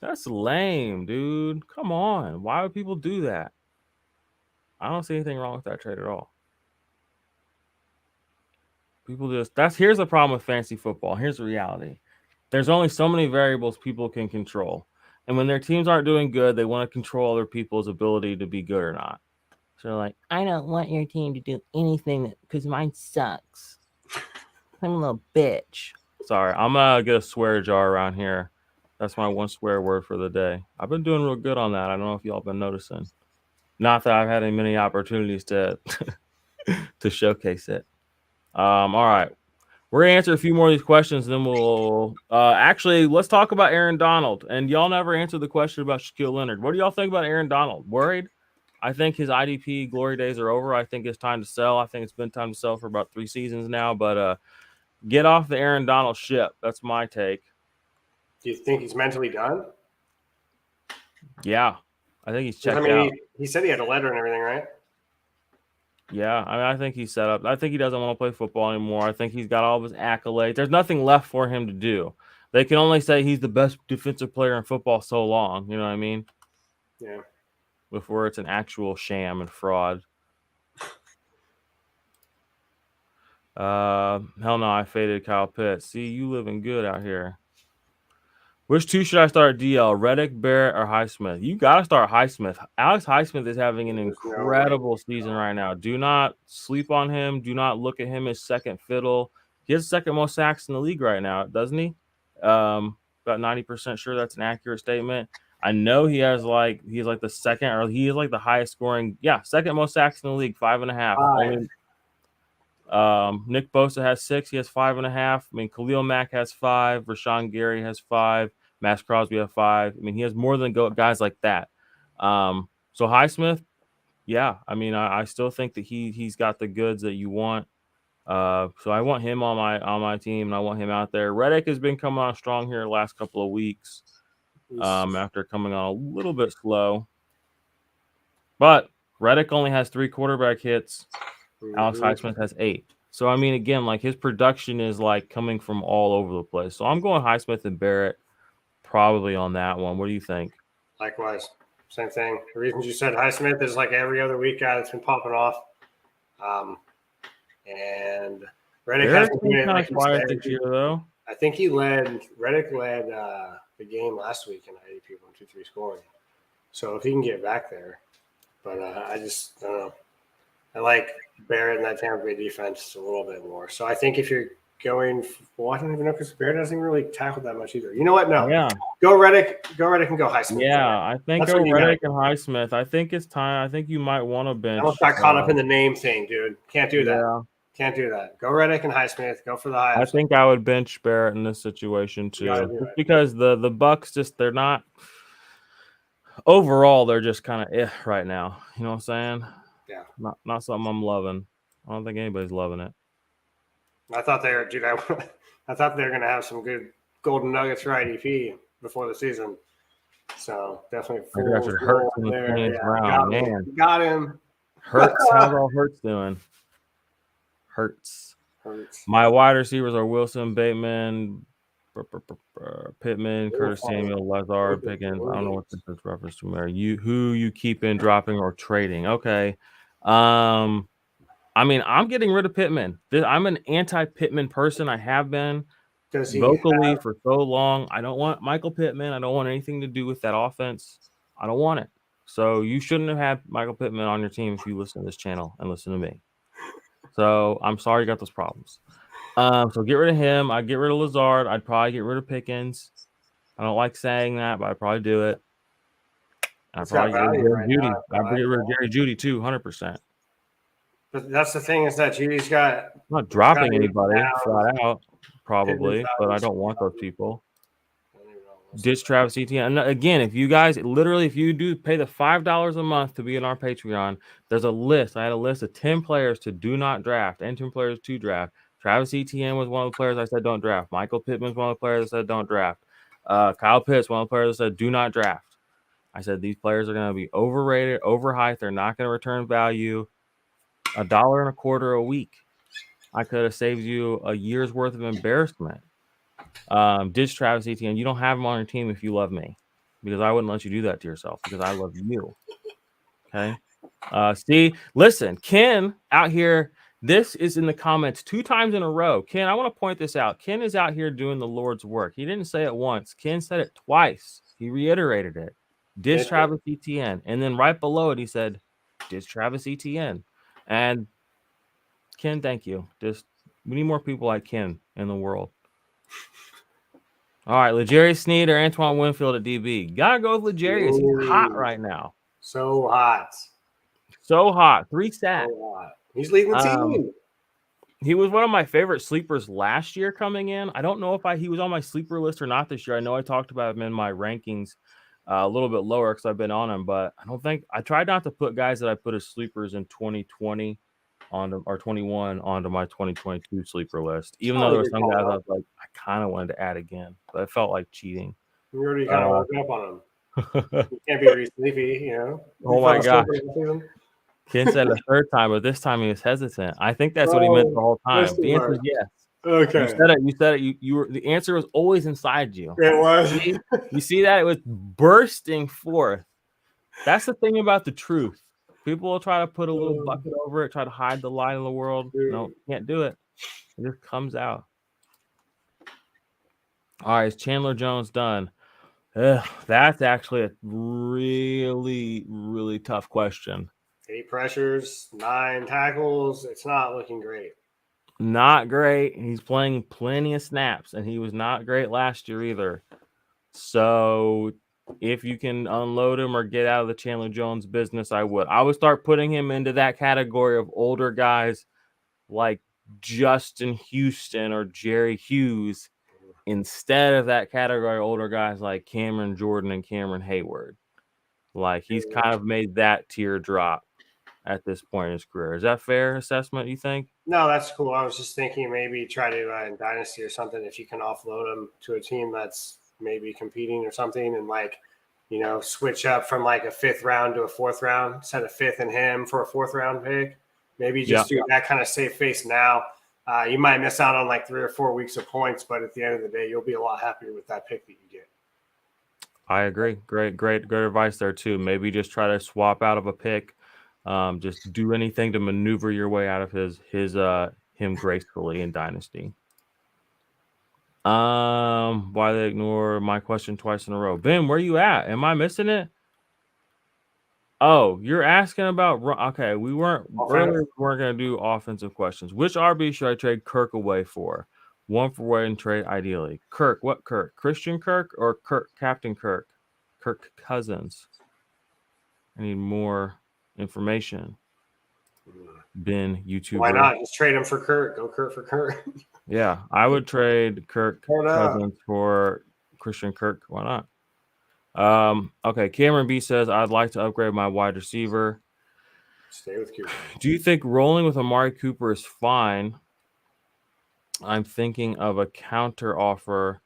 S1: That's lame, dude. Come on. Why would people do that? I don't see anything wrong with that trade at all. People here's the problem with fantasy football. Here's the reality. There's only so many variables people can control. And when their teams aren't doing good, they want to control other people's ability to be good or not. So they're like, I don't want your team to do anything because mine sucks. I'm a little bitch. Sorry, I'm going to get a swear jar around here. That's my one swear word for the day. I've been doing real good on that. I don't know if y'all been noticing. Not that I've had many opportunities to to showcase it. All right. We're going to answer a few more of these questions, and then we'll actually, let's talk about Aaron Donald. And y'all never answered the question about Shaquille Leonard. What do y'all think about Aaron Donald? Worried? I think his IDP glory days are over. I think it's time to sell. I think it's been time to sell for about 3 seasons now. But Get off the Aaron Donald ship. That's my take.
S2: Do you think he's mentally done?
S1: Yeah, I think he's checked
S2: I mean,
S1: out.
S2: he said he had a letter and everything, right?
S1: Yeah, I mean, I think he's set up. I think he doesn't want to play football anymore. I think he's got all of his accolades. There's nothing left for him to do. They can only say he's the best defensive player in football so long. You know what I mean?
S2: Yeah.
S1: Before it's an actual sham and fraud. Hell no, I faded Kyle Pitts. See, you living good out here. Which two should I start at DL? Reddick, Barrett, or Highsmith? You got to start Highsmith. Alex Highsmith is having an incredible season right now. Do not sleep on him. Do not look at him as second fiddle. He has the second most sacks in the league right now, doesn't he? About 90% sure that's an accurate statement. I know he's like the second, or he is like the highest scoring. Yeah, second most sacks in the league, 5.5. Only Nick Bosa has 6. He has 5.5. I mean, Khalil Mack has 5. Rashawn Gary has 5. Max Crosby has 5. I mean, he has more than guys like that. So Highsmith, yeah. I mean, I still think that he's got the goods that you want. So I want him on my team, and I want him out there. Reddick has been coming on strong here the last couple of weeks. After coming on a little bit slow, but Reddick only has 3 quarterback hits. Alex Highsmith has 8. So, I mean, again, like his production is like coming from all over the place. So I'm going Highsmith and Barrett probably on that one. What do you think?
S2: Likewise. Same thing. The reasons you said Highsmith is like every other week guy that's been popping off. And Reddick has been
S1: kind of quiet this year, though.
S2: I think Reddick led the game last week in IDP 1-2-3 scoring. So if he can get back there. But I just don't know. I like Barrett and that Tampa Bay defense a little bit more. So I think if you're going, I don't even know because Barrett doesn't really tackle that much either. You know what? No.
S1: Yeah.
S2: Go Reddick and go Highsmith.
S1: Yeah, I think go Reddick and Highsmith. I think it's time. I think you might want to bench.
S2: I almost got caught up in the name thing, dude. Can't do that. Yeah. Can't do that. Go Reddick and Highsmith. Go for the highest.
S1: I think I would bench Barrett in this situation too, just because the Bucks they're not. Overall, they're just kind of right now. You know what I'm saying?
S2: Yeah.
S1: Not something I'm loving. I don't think anybody's loving it.
S2: I thought they were, dude. I thought they were going to have some good golden nuggets for IDP before the season. So definitely.
S1: Hurts in the 20th round, man.
S2: Got him.
S1: Hurts. How's all Hurts doing? Hurts. My wide receivers are Wilson, Bateman, Pittman, Curtis Samuel, Lazard, Pickens. I don't know what this is reference to there. Who you keep in dropping or trading. Okay. I mean, I'm getting rid of Pittman. I'm an anti-Pittman person. I have been vocally for so long. I don't want Michael Pittman. I don't want anything to do with that offense. I don't want it. So you shouldn't have had Michael Pittman on your team if you listen to this channel and listen to me. So I'm sorry you got those problems. So get rid of him. I'd get rid of Lazard. I'd probably get rid of Pickens. I don't like saying that, but I'd probably do it. I'd probably get rid of Judy. I'd get rid of Jerry Judy too, 100%.
S2: But that's the thing is that Judy's got.
S1: I'm not dropping anybody flat out, probably, but I don't want those people. Ditch Travis Etienne. And again, if you guys if you do pay the $5 a month to be in our Patreon, there's a list. I had a list of 10 players to do not draft and 10 players to draft. Travis Etienne was one of the players I said don't draft. Michael Pittman was one of the players that said don't draft. Kyle Pitts, one of the players that said do not draft. I said these players are going to be overrated, overhyped. They're not going to return value. $1.25 a week. I could have saved you a year's worth of embarrassment. Ditch Travis Etienne. You don't have him on your team if you love me, because I wouldn't let you do that to yourself because I love you. Okay. See, listen, Ken out here. This is in the comments 2 times in a row. Ken, I want to point this out. Ken is out here doing the Lord's work. He didn't say it once. Ken said it twice. He reiterated it. Ditch Travis Etienne. And then right below it, he said, ditch Travis Etienne. And Ken, thank you. We need more people like Ken in the world. All right, L'Jarius Sneed or Antoine Winfield at DB. Gotta go with L'Jarius. He's hot right now.
S2: So hot.
S1: 3 sacks.
S2: So hot. He's leading the team.
S1: He was one of my favorite sleepers last year coming in. I don't know if he was on my sleeper list or not this year. I know I talked about him in my rankings a little bit lower because I've been on him, but I tried not to put guys that I put as sleepers in 2020 onto or 21 onto my 2022 sleeper list. Even though
S2: Probably
S1: there were
S2: good
S1: some
S2: call
S1: guys I
S2: out.
S1: was like, I kind of wanted to add again, but it felt like cheating.
S2: You already kind of
S1: Uh,
S2: woken up on him. You can't be really sleepy, you know. You
S1: oh
S2: fell
S1: my
S2: asleep
S1: gosh.
S2: in the season.
S1: Ken said a third time, but this time he was hesitant. I think that's what he meant the
S2: Oh,
S1: whole time.
S2: question
S1: The answer
S2: mark.
S1: is yes. You
S2: Okay.
S1: said it. You said it. You were the answer was always inside you.
S2: It was.
S1: See? You see that? It was bursting forth. That's the thing about the truth. People will try to put a little bucket over it, try to hide the light of the world. No, can't do it. It just comes out. All right, is Chandler Jones done? That's actually a really, really tough question.
S2: 8 pressures, 9 tackles. It's not looking great.
S1: Not great. He's playing plenty of snaps, and he was not great last year either. So if you can unload him or get out of the Chandler Jones business, I would. I would start putting him into that category of older guys like Justin Houston or Jerry Hughes instead of that category of older guys like Cameron Jordan and Cameron Hayward. Like he's kind of made that tier drop at this point in his career. Is that fair assessment, you think?
S2: No, that's cool. I was just thinking maybe try to in Dynasty or something if you can offload him to a team that's maybe competing or something, and like switch up from like a 5th round to a 4th round, set a 5th in him for a 4th round pick. Maybe just do that kind of safe face now. You might miss out on like 3 or 4 weeks of points, but at the end of the day, you'll be a lot happier with that pick that you get.
S1: I agree. Great advice there too. Maybe just try to swap out of a pick. Just do anything to maneuver your way out of him gracefully in Dynasty. Why they ignore my question twice in a row? Ben, where you at? Am I missing it? Oh, you're asking about okay. We weren't earlier. We weren't gonna do offensive questions. Which RB should I trade Kirk away for? One for one and trade ideally. Kirk, what Kirk? Christian Kirk or Kirk Captain Kirk? Kirk Cousins. I need more information. Ben, YouTuber.
S2: Why not? Just trade him for Kurt. Go Kurt for Kurt.
S1: Yeah, I would trade Kirk Cousins for Christian Kirk. Why not? Okay, Cameron B says I'd like to upgrade my wide receiver.
S2: Stay with Cooper.
S1: Do you think rolling with Amari Cooper is fine? I'm thinking of a counter offer.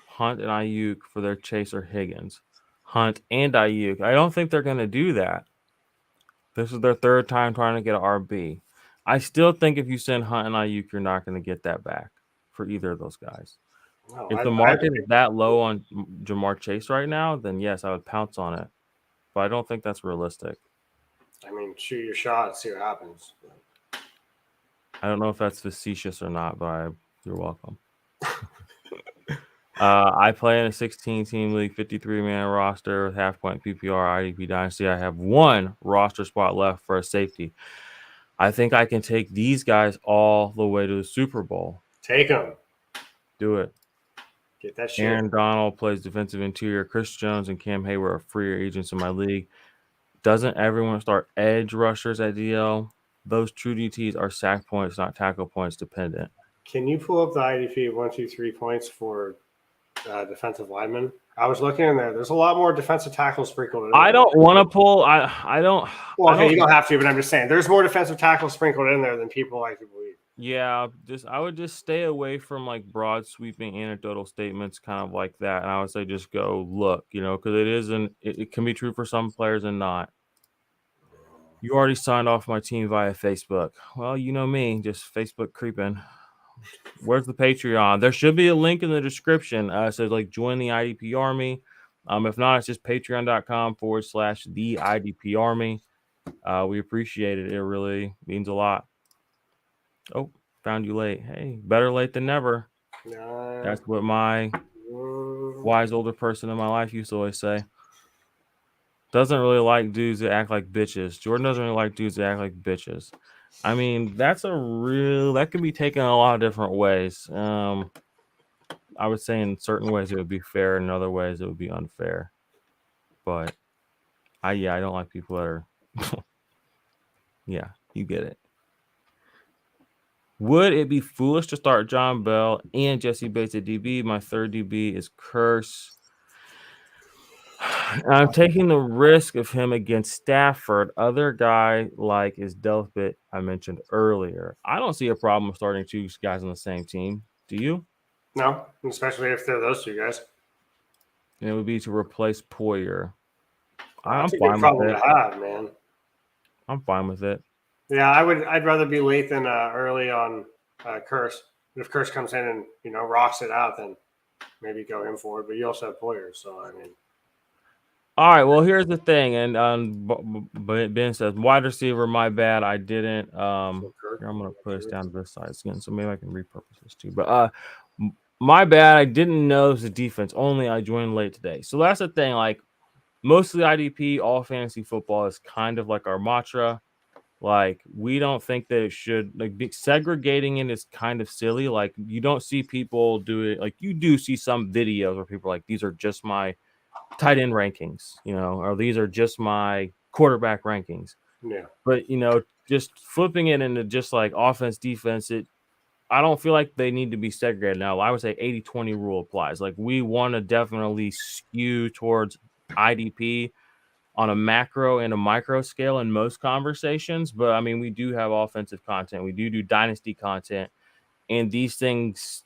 S1: Hunt and Ayuk for their Chase or Higgins. Hunt and Ayuk. I don't think they're going to do that. This is their 3rd time trying to get an RB. I still think if you send Hunt and Ayuk, you're not going to get that back for either of those guys. No, if the market is that low on Jamar Chase right now, then yes, I would pounce on it. But I don't think that's realistic.
S2: I mean, shoot your shot and see what happens.
S1: I don't know if that's facetious or not, but you're welcome. I play in a 16-team league, 53-man roster with half-point PPR, IDP Dynasty. I have 1 roster spot left for a safety. I think I can take these guys all the way to the Super Bowl.
S2: Take them.
S1: Do it.
S2: Get that shit.
S1: Aaron Donald plays defensive interior. Chris Jones and Cam Hayward are free agents in my league. Doesn't everyone start edge rushers at DL? Those true DTs are sack points, not tackle points dependent.
S2: Can you pull up the IDP 1, 2, 3 points for defensive linemen? I was looking in there. There's a lot more defensive tackles sprinkled in there.
S1: I don't want to pull. I don't.
S2: Well, okay, you don't have to, but I'm just saying there's more defensive tackles sprinkled in there than people like to believe.
S1: Yeah, I would just stay away from like broad sweeping anecdotal statements, kind of like that. And I would say just go look, because it can be true for some players and not. You already signed off my team via Facebook. Well, you know me, just Facebook creeping. Where's the Patreon? There should be a link in the description. It says like join the IDP Army. If not, it's just patreon.com/the IDP Army. We appreciate it. It really means a lot. Oh, found you late. Hey, better late than never. That's what my wise older person in my life used to always say. Doesn't really like dudes that act like bitches. Jordan doesn't really like dudes that act like bitches. I mean, that can be taken a lot of different ways. I would say in certain ways it would be fair, in other ways it would be unfair. But I don't like people that are yeah, you get it. Would it be foolish to start John Bell and Jesse Bates at DB? My 3rd DB is Curse. I'm taking the risk of him against Stafford. Other guy like is Delpit I mentioned earlier. I don't see a problem starting two guys on the same team. Do you?
S2: No, especially if they're those two guys.
S1: And it would be to replace Poyer. I'm
S2: That's a good
S1: fine with
S2: problem
S1: it.
S2: to have, man.
S1: I'm fine with it.
S2: Yeah, I'd rather be late than early on Curse. But if Curse comes in and rocks it out, then maybe go him for it. But you also have Poyer, so I mean.
S1: All right. Well, here's the thing, and Ben says wide receiver. My bad. I didn't. Here, I'm gonna put us down to this side again, so maybe I can repurpose this too. But my bad. I didn't know it was a defense only. I joined late today, so that's the thing. Like mostly IDP, all fantasy football is kind of like our mantra. Like we don't think that it should segregating it is kind of silly. Like you don't see people do it. Like you do see some videos where people are like, these are just my tight end rankings, or these are just my quarterback rankings.
S2: Yeah.
S1: But just flipping it into just like offense, defense, I don't feel like they need to be segregated. Now, I would say 80-20 rule applies. Like we want to definitely skew towards IDP on a macro and a micro scale in most conversations. But I mean, we do have offensive content. We do dynasty content. And these things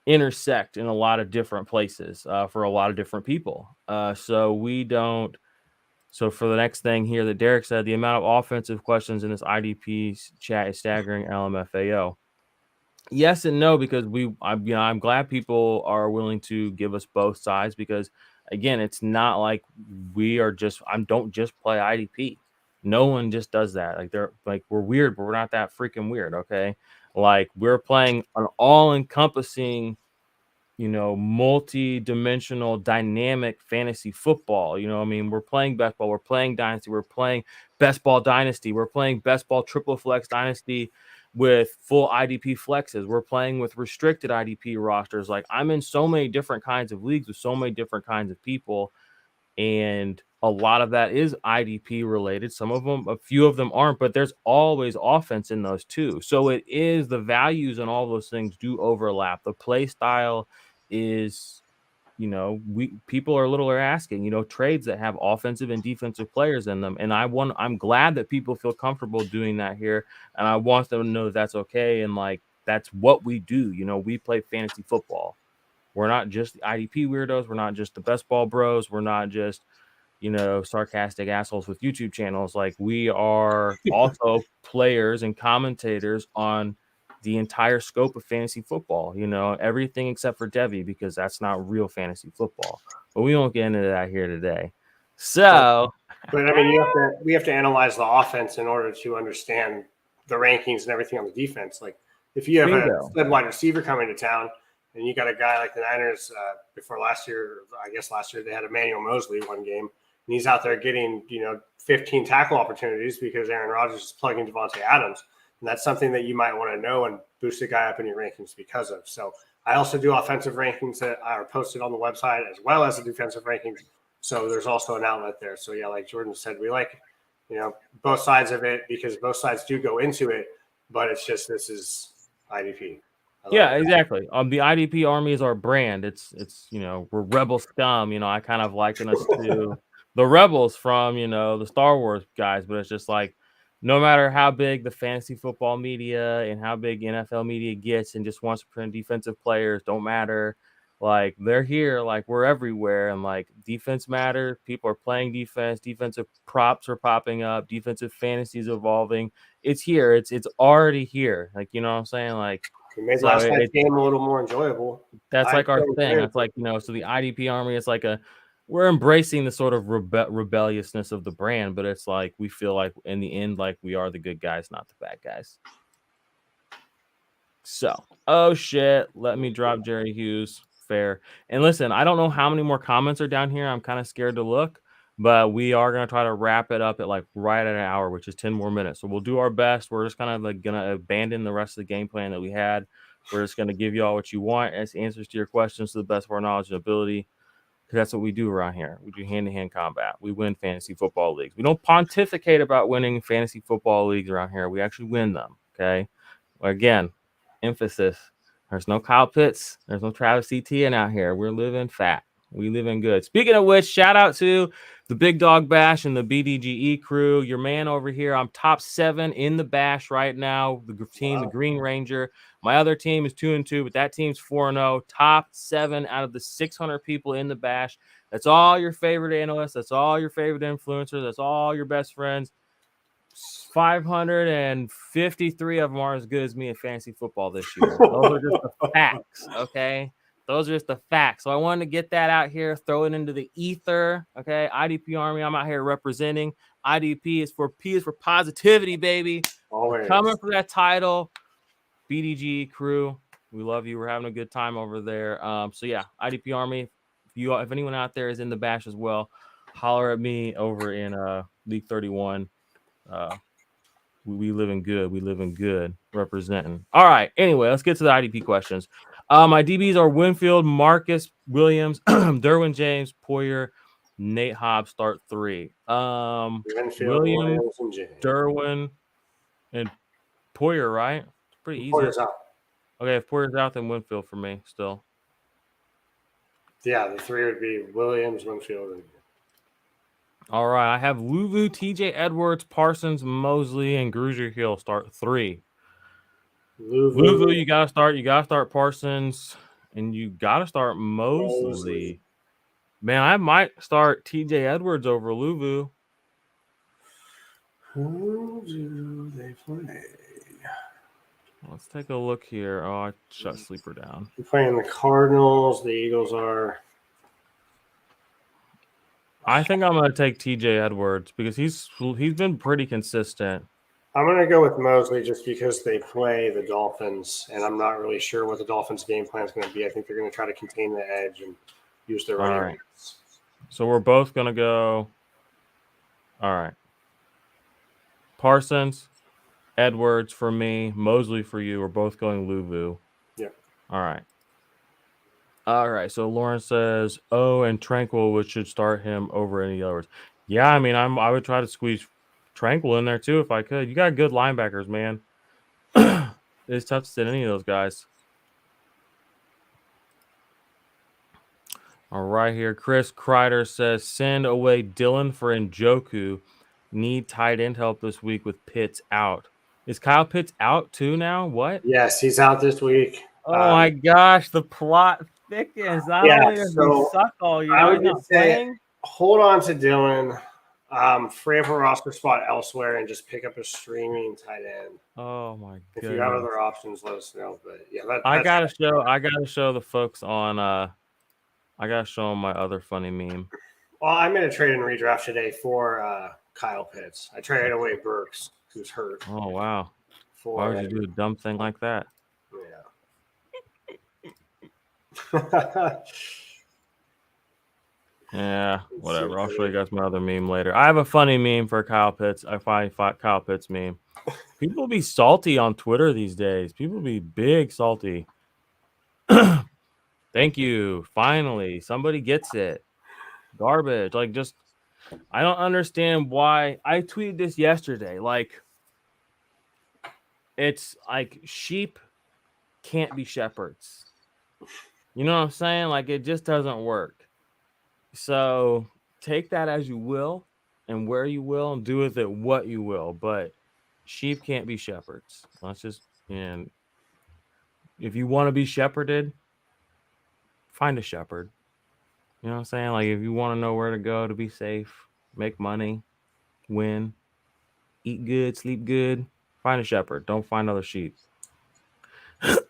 S1: intersect in a lot of different places for a lot of different people. So we don't. So for the next thing here that Derek said, the amount of offensive questions in this IDP chat is staggering. LMFAO. Yes and no, because I'm glad people are willing to give us both sides because again, it's not like don't just play IDP. No one just does that. Like we're weird, but we're not that freaking weird. Okay. Like we're playing an all-encompassing multi-dimensional dynamic fantasy football. I mean, we're playing best ball, we're playing dynasty, we're playing best ball dynasty, we're playing best ball triple flex dynasty with full IDP flexes, we're playing with restricted IDP rosters. Like I'm in so many different kinds of leagues with so many different kinds of people, and a lot of that is IDP related. Some of them, a few of them aren't, but there's always offense in those too. So it is the values and all those things do overlap. The play style is, people are asking, trades that have offensive and defensive players in them. And I'm glad that people feel comfortable doing that here. And I want them to know that's okay. And like, that's what we do. We play fantasy football. We're not just the IDP weirdos. We're not just the best ball bros. We're not just, sarcastic assholes with YouTube channels. Like we are also players and commentators on the entire scope of fantasy football, everything except for Devi, because that's not real fantasy football. But we won't get into that here today. So,
S2: but I mean, we have to analyze the offense in order to understand the rankings and everything on the defense. Like if you have a stud wide receiver coming to town and you got a guy like the Niners before last year, I guess last year they had Emmanuel Mosley one game, and he's out there getting 15 tackle opportunities because Aaron Rodgers is plugging Devontae Adams. And that's something that you might want to know and boost a guy up in your rankings because of. So I also do offensive rankings that are posted on the website as well as the defensive rankings. So there's also an outlet there. So yeah, like Jordan said, we like, both sides of it because both sides do go into it, but it's just, this is IDP.
S1: Yeah, exactly. The IDP army is our brand. It's we're rebel scum. I kind of liken us to the rebels from the Star Wars guys, but it's just like no matter how big the fantasy football media and how big NFL media gets and just wants to print defensive players, don't matter. Like they're here, like we're everywhere, and like defense matters. People are playing defense. Defensive props are popping up. Defensive fantasies evolving. It's here. It's already here. Like what I'm saying, like.
S2: It made last night's game a little more enjoyable.
S1: That's like our thing. That's like, so the IDP army is like we're embracing the sort of rebelliousness of the brand, but it's like we feel like in the end, like we are the good guys, not the bad guys. So, oh shit, let me drop Jerry Hughes. Fair. And listen, I don't know how many more comments are down here. I'm kind of scared to look, but we are going to try to wrap it up at like right at an hour, which is 10 more minutes. So we'll do our best. We're just kind of like going to abandon the rest of the game plan that we had. We're just going to give you all what you want as answers to your questions to the best of our knowledge and ability, because that's what we do around here. We do hand-to-hand combat. We win fantasy football leagues. We don't pontificate about winning fantasy football leagues around here. We actually win them, okay? Again, emphasis. There's no Kyle Pitts. There's no Travis Etienne out here. We're living fat. We living good. Speaking of which, shout out to the Big Dog Bash and the BDGE crew. Your man over here, I'm top 7 in the Bash right now. The team, the Green Ranger. My other team is 2-2, but that team's 4-0. Top 7 out of the 600 people in the Bash. That's all your favorite analysts. That's all your favorite influencers. That's all your best friends. 553 of them are as good as me in fantasy football this year. Those are just the facts, okay? Those are just the facts. So I wanted to get that out here, throw it into the ether, okay? IDP Army, I'm out here representing. IDP is for P is for positivity, baby. We're coming for that title. BDG crew, we love you. We're having a good time over there. So yeah, IDP Army, if anyone out there is in the Bash as well, holler at me over in League 31. We living good. We living good. Representing. All right. Anyway, let's get to the IDP questions. My DBs are Winfield, Marcus Williams, Derwin James, Poyer, Nate Hobbs. Start 3. Williams, and James. Derwin, and Poyer. Right? It's pretty easy.
S2: Poyer's out.
S1: Okay, if Poyer's out, then Winfield for me still.
S2: Yeah, the 3 would be Williams, Winfield, and.
S1: All right, I have Luvu, TJ Edwards, Parsons, Mosley, and Grugier Hill. Start 3. Luvu, you gotta start. You gotta start Parsons, and you gotta start Mosley. Man, I might start TJ Edwards over Luvu.
S2: Who do they play?
S1: Let's take a look here. Oh, I shut Sleeper down.
S2: They're playing the Cardinals. The Eagles are.
S1: I think I'm gonna take TJ Edwards because he's been pretty consistent.
S2: I'm gonna go with Mosley just because they play the Dolphins, and I'm not really sure what the Dolphins' game plan is going to be. I think they're going to try to contain the edge and use their running.
S1: Right. So we're both gonna go. All right. Parsons, Edwards for me, Mosley for you. We're both going Luvu.
S2: Yep.
S1: All right. All right, so Lauren says, "Oh, and Tranquil, which should start him over any others." Yeah, I mean, I would try to squeeze Tranquil in there too if I could. You got good linebackers, man. It's tough to sit any of those guys. All right, here, Chris Kreider says, "Send away Dylan for Njoku. Need tight end help this week with Pitts out." Is Kyle Pitts out too now? What?
S2: Yes, he's out this week.
S1: Oh my gosh, the plot thickens. Not only does he suck all year,
S2: I would just say, hold on to Dylan, free up a roster spot elsewhere, and just pick up a streaming tight end.
S1: Oh my god!
S2: If you have other options, let us know. But yeah,
S1: I gotta show the folks on. I gotta show them my other funny meme.
S2: Well, I made a trade and redraft today for Kyle Pitts. I traded away Burks, who's hurt.
S1: Oh wow! Why would you do a dumb thing like that? Yeah, whatever. I'll show you guys my other meme later. I have a funny meme for Kyle Pitts. I find Kyle Pitts meme. People be salty on Twitter these days. People be big salty. Thank you. Finally, somebody gets it. Garbage. Like, just, I don't understand why. I tweeted this yesterday. Like, it's like sheep can't be shepherds. You know what I'm saying? Like, it just doesn't work. So take that as you will and where you will and do with it what you will. But sheep can't be shepherds. Let's just, and if you want to be shepherded, find a shepherd. You know what I'm saying? Like, if you want to know where to go to be safe, make money, win, eat good, sleep good, find a shepherd. Don't find other sheep.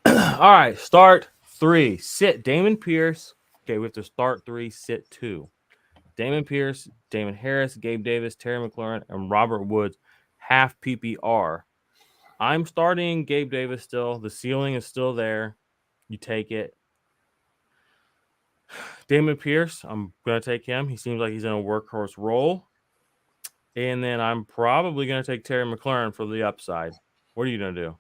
S1: All right, start 3. Sit Damon Pierce. Okay, we have to start 3, sit 2. Damon Pierce, Damon Harris, Gabe Davis, Terry McLaurin, and Robert Woods, half PPR. I'm starting Gabe Davis still. The ceiling is still there. You take it. Damon Pierce, I'm going to take him. He seems like he's in a workhorse role. And then I'm probably going to take Terry McLaurin for the upside. What are you going to do?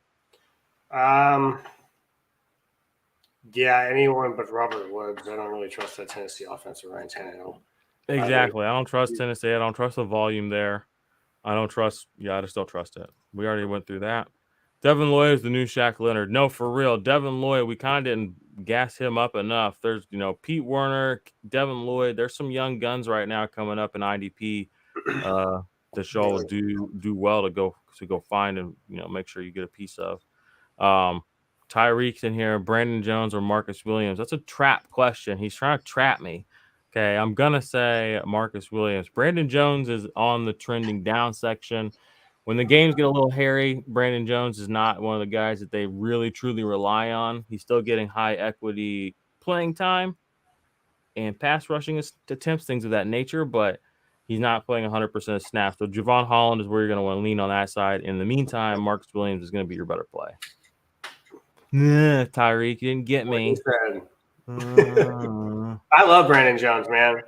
S2: Yeah, anyone but Robert Woods. I don't really trust that Tennessee offense or Ryan Tannehill.
S1: Exactly. I don't trust Tennessee. I don't trust the volume there. I just don't trust it. We already went through that. Devin Lloyd is the new Shaq Leonard. No, for real. Devin Lloyd, we kind of didn't gas him up enough. There's, Pete Werner, Devin Lloyd. There's some young guns right now coming up in IDP that Shaw will do well to go find and, make sure you get a piece of. Tyreek's in here, Brandon Jones or Marcus Williams. That's a trap question. He's trying to trap me. Okay, I'm going to say Marcus Williams. Brandon Jones is on the trending down section. When the games get a little hairy, Brandon Jones is not one of the guys that they really, truly rely on. He's still getting high equity playing time and pass rushing attempts, things of that nature, but he's not playing 100% of snaps. So Javon Holland is where you're going to want to lean on that side. In the meantime, Marcus Williams is going to be your better play. Tyreek, you didn't get me.
S2: I love Brandon Jones, man.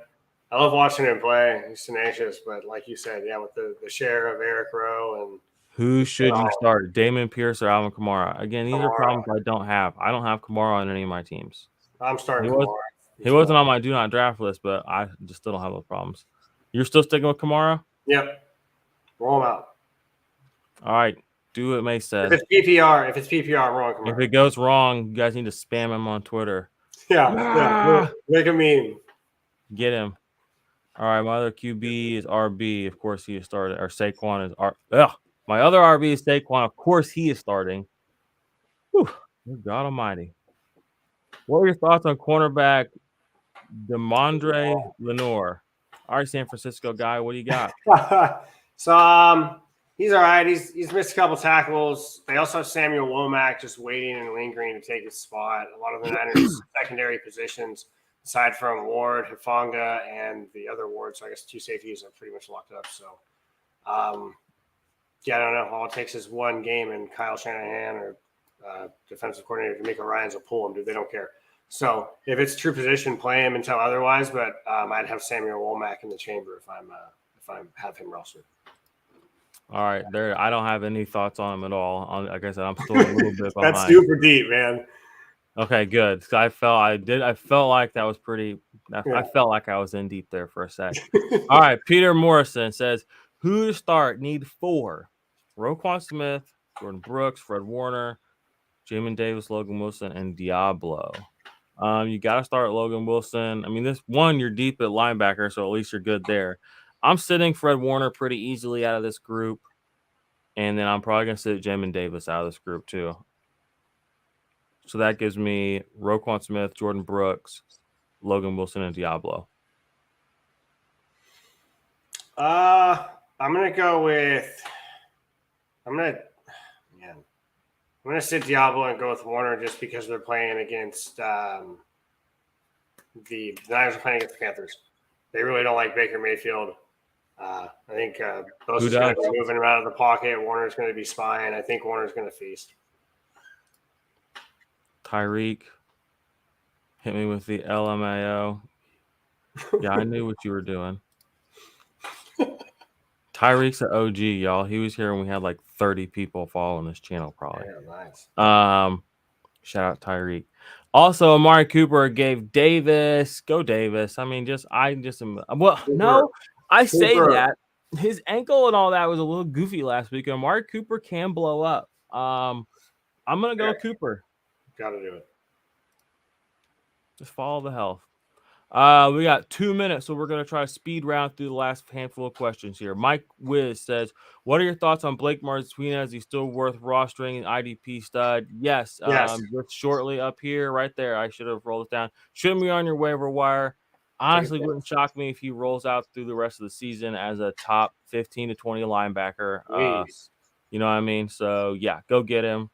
S2: I love watching him play. He's tenacious, but like you said, yeah, with the share of Eric Rowe and
S1: who should you start? Damon Pierce or Alvin Kamara? Again, these are problems I don't have. I don't have Kamara on any of my teams.
S2: I'm starting Kamara.
S1: He wasn't on my do not draft list, but I just still don't have those problems. You're still sticking with Kamara?
S2: Yep. Roll him out.
S1: All right. Do what May said.
S2: If it's PPR, I'm wrong.
S1: If it goes wrong, you guys need to spam him on Twitter.
S2: Yeah. Make a meme.
S1: Get him. All right, my other QB is RB. Of course, he is starting. Or Saquon is my other RB is Saquon. Of course, he is starting. Whew, God Almighty! What are your thoughts on cornerback Demondre Lenore? All right, San Francisco guy, what do you got?
S2: So he's all right. He's missed a couple tackles. They also have Samuel Womack just waiting and lingering to take his spot. A lot of the Niners secondary positions, aside from Ward, Hufanga, and the other Ward, so I guess two safeties are pretty much locked up. So, I don't know. All it takes is one game, and Kyle Shanahan or defensive coordinator D'Amico Ryans will pull him, dude. They don't care. So if it's true position, play him until otherwise. But I'd have Samuel Womack in the chamber if I have him rostered.
S1: All right, there. I don't have any thoughts on him at all. Like I said, I'm still a little bit behind.
S2: That's super deep, man.
S1: Okay, good. So I felt like that was pretty. I felt like I was in deep there for a sec. All right, Peter Morrison says, "Who to start? Need 4: Roquan Smith, Jordan Brooks, Fred Warner, Jamin Davis, Logan Wilson, and Diablo." You got to start Logan Wilson. I mean, this one you're deep at linebacker, so at least you're good there. I'm sitting Fred Warner pretty easily out of this group, and then I'm probably gonna sit Jamin Davis out of this group too. So that gives me Roquan Smith, Jordan Brooks, Logan Wilson, and Diablo.
S2: I'm gonna sit Diablo and go with Warner just because they're playing against the Niners are playing against the Panthers. They really don't like Baker Mayfield. I think Bosa's going to be moving him out of the pocket. Warner's going to be spying. I think Warner's going to feast.
S1: Tyreek, hit me with the LMAO. Yeah, I knew what you were doing. Tyreek's an OG, y'all. He was here when we had like 30 people following this channel, probably.
S2: Yeah, nice.
S1: Shout out Tyreek. Also, Amari Cooper gave Davis. Go Davis. I mean, I say that. His ankle and all that was a little goofy last week. And Amari Cooper can blow up. I'm going to go Cooper.
S2: Got to do it.
S1: Just follow the health. We got 2 minutes, so we're going to try to speed round through the last handful of questions here. Mike Wiz says, what are your thoughts on Blake Martinez? Is he still worth rostering an IDP stud? Yes. Just shortly up here, right there. I should have rolled it down. Shouldn't be on your waiver wire. Honestly, wouldn't shock me if he rolls out through the rest of the season as a top 15 to 20 linebacker. You know what I mean? So, yeah, go get him.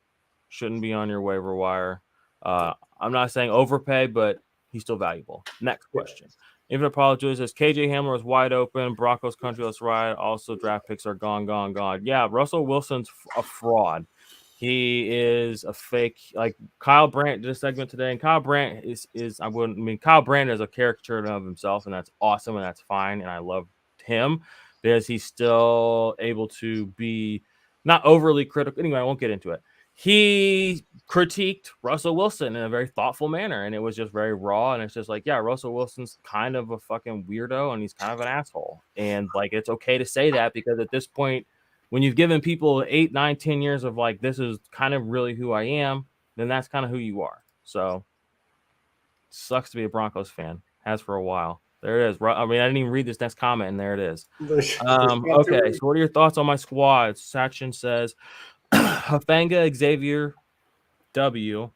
S1: Shouldn't be on your waiver wire. I'm not saying overpay, but he's still valuable. Next question. Infinite Apologies says, KJ Hamler is wide open. Broncos country, let's ride. Also, draft picks are gone. Yeah, Russell Wilson's a fraud. He is a fake. Like Kyle Brandt did a segment today, and Kyle Brandt Kyle Brandt is a caricature of himself, and that's awesome, and that's fine, and I love him because he's still able to be not overly critical. Anyway, I won't get into it. He critiqued Russell Wilson in a very thoughtful manner, and it was just very raw. And it's just like, yeah, Russell Wilson's kind of a fucking weirdo, and he's kind of an asshole. And like, it's okay to say that because at this point, when you've given people 8, 9, 10 years of like, this is kind of really who I am, then that's kind of who you are. So sucks to be a Broncos fan. Has for a while. There it is. I mean, I didn't even read this next comment, and there it is. Okay, so what are your thoughts on my squad? Sachin says, Hafanga, Xavier, W,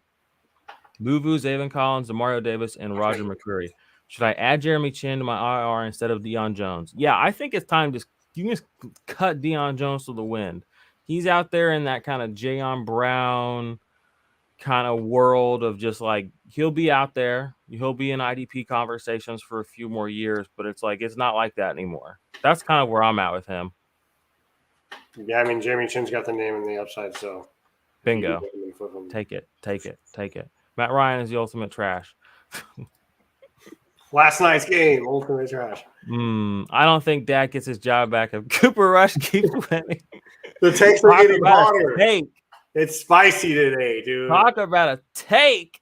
S1: Luvu, Zaven Collins, Demario Davis, and Roger McCreary. Should I add Jeremy Chin to my IR instead of Deion Jones? Yeah, I think it's time to just cut Deion Jones to the wind. He's out there in that kind of Jayon Brown kind of world of just like, he'll be out there. He'll be in IDP conversations for a few more years, but it's like, it's not like that anymore. That's kind of where I'm at with him.
S2: Yeah, I mean, Jeremy Chin's got the name in the upside, so
S1: bingo. Take it. Matt Ryan is the ultimate trash.
S2: Last night's game, ultimate trash.
S1: I don't think Dak gets his job back if Cooper Rush keeps winning.
S2: The takes are getting hotter. It's spicy today, dude.
S1: Talk about a take.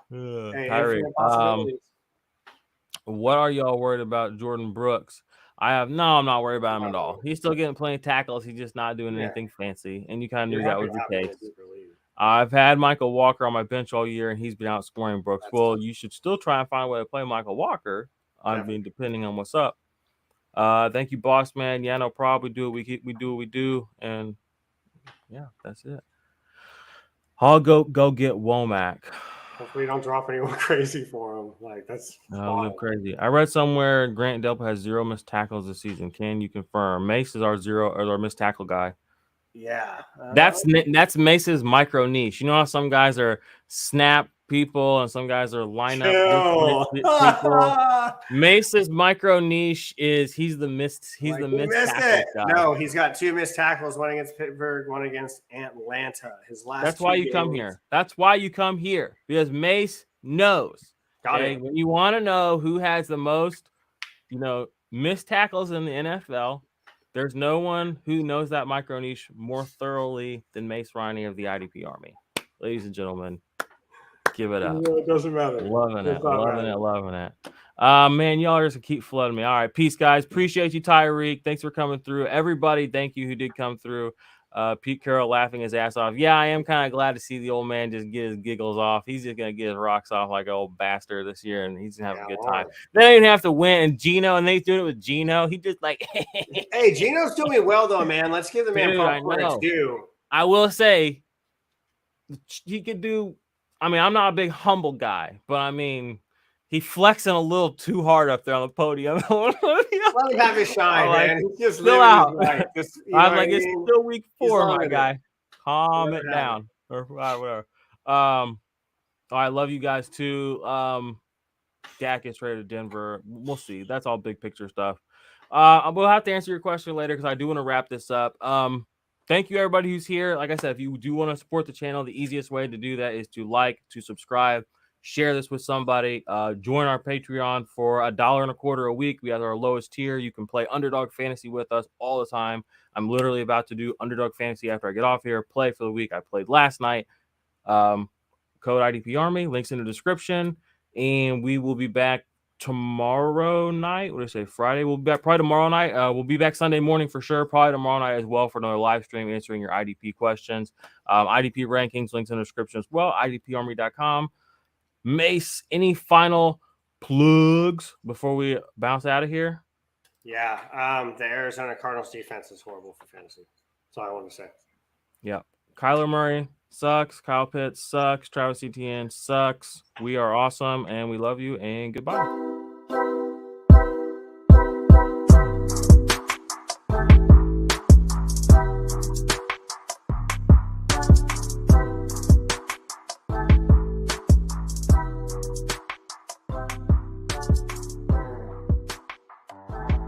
S2: Hey,
S1: what are y'all worried about Jordan Brooks? I'm not worried about him at all. He's still getting plenty of tackles. He's just not doing anything fancy. And you kind of knew that was the case. I've had Michael Walker on my bench all year, and he's been outscoring Brooks. Well, you should still try and find a way to play Michael Walker. I mean, depending on what's up. Thank you, boss man. Yeah, no problem. We do what we do, and yeah, that's it. I'll go get Womack.
S2: Hopefully, you don't drop anyone crazy for him. Like that's
S1: crazy. I read somewhere Grant Delpa has 0 missed tackles this season. Can you confirm? Mace is our missed tackle guy.
S2: Yeah,
S1: that's Mace's micro niche. You know how some guys are snap people and some guys are lineup people. Mace's micro niche is he's the missed tackle guy.
S2: No, he's got 2 missed tackles, one against Pittsburgh, one against Atlanta. His last.
S1: That's why you come here. That's why you come here, because Mace knows. Okay, when you want to know who has the most, missed tackles in the NFL. There's no one who knows that micro niche more thoroughly than Mace Riney of the IDP Army. Ladies and gentlemen, give it up.
S2: It doesn't matter.
S1: Loving it. Man, y'all are just keep flooding me. All right, peace, guys. Appreciate you, Tyreek. Thanks for coming through. Everybody, thank you who did come through. Pete Carroll laughing his ass off. Yeah, I am kind of glad to see the old man just get his giggles off. He's just going to get his rocks off like an old bastard this year, and he's going to have a good time. They don't even have to win. And Gino, and they're doing it with Gino. He just like –
S2: Hey, Gino's doing well, though, man. Let's give the man props where it's due.
S1: I will say he could do – I mean, I'm not a big humble guy, but I mean – he flexing a little too hard up there on the podium.
S2: Let him have his shine, man.
S1: He's just still out. I'm like, it's still week 4, my guy. Calm it down. Or whatever. I love you guys too. Dak gets traded to Denver. We'll see. That's all big picture stuff. We'll have to answer your question later because I do want to wrap this up. Thank you, everybody who's here. Like I said, if you do want to support the channel, the easiest way to do that is to like, to subscribe. Share this with somebody. Join our Patreon for $1.25 a week. We have our lowest tier. You can play Underdog Fantasy with us all the time. I'm literally about to do Underdog Fantasy after I get off here. Play for the week. I played last night. Code IDP Army. Links in the description. And we will be back tomorrow night. What did I say? Friday. We'll be back probably tomorrow night. We'll be back Sunday morning for sure. Probably tomorrow night as well for another live stream answering your IDP questions. IDP rankings. Links in the description as well. IDPArmy.com. Mace, any final plugs before we bounce out of here?
S2: Yeah, the Arizona Cardinals defense is horrible for fantasy. That's all I want to say.
S1: Yeah. Kyler Murray sucks. Kyle Pitts sucks. Travis Etienne sucks. We are awesome, and we love you, and goodbye.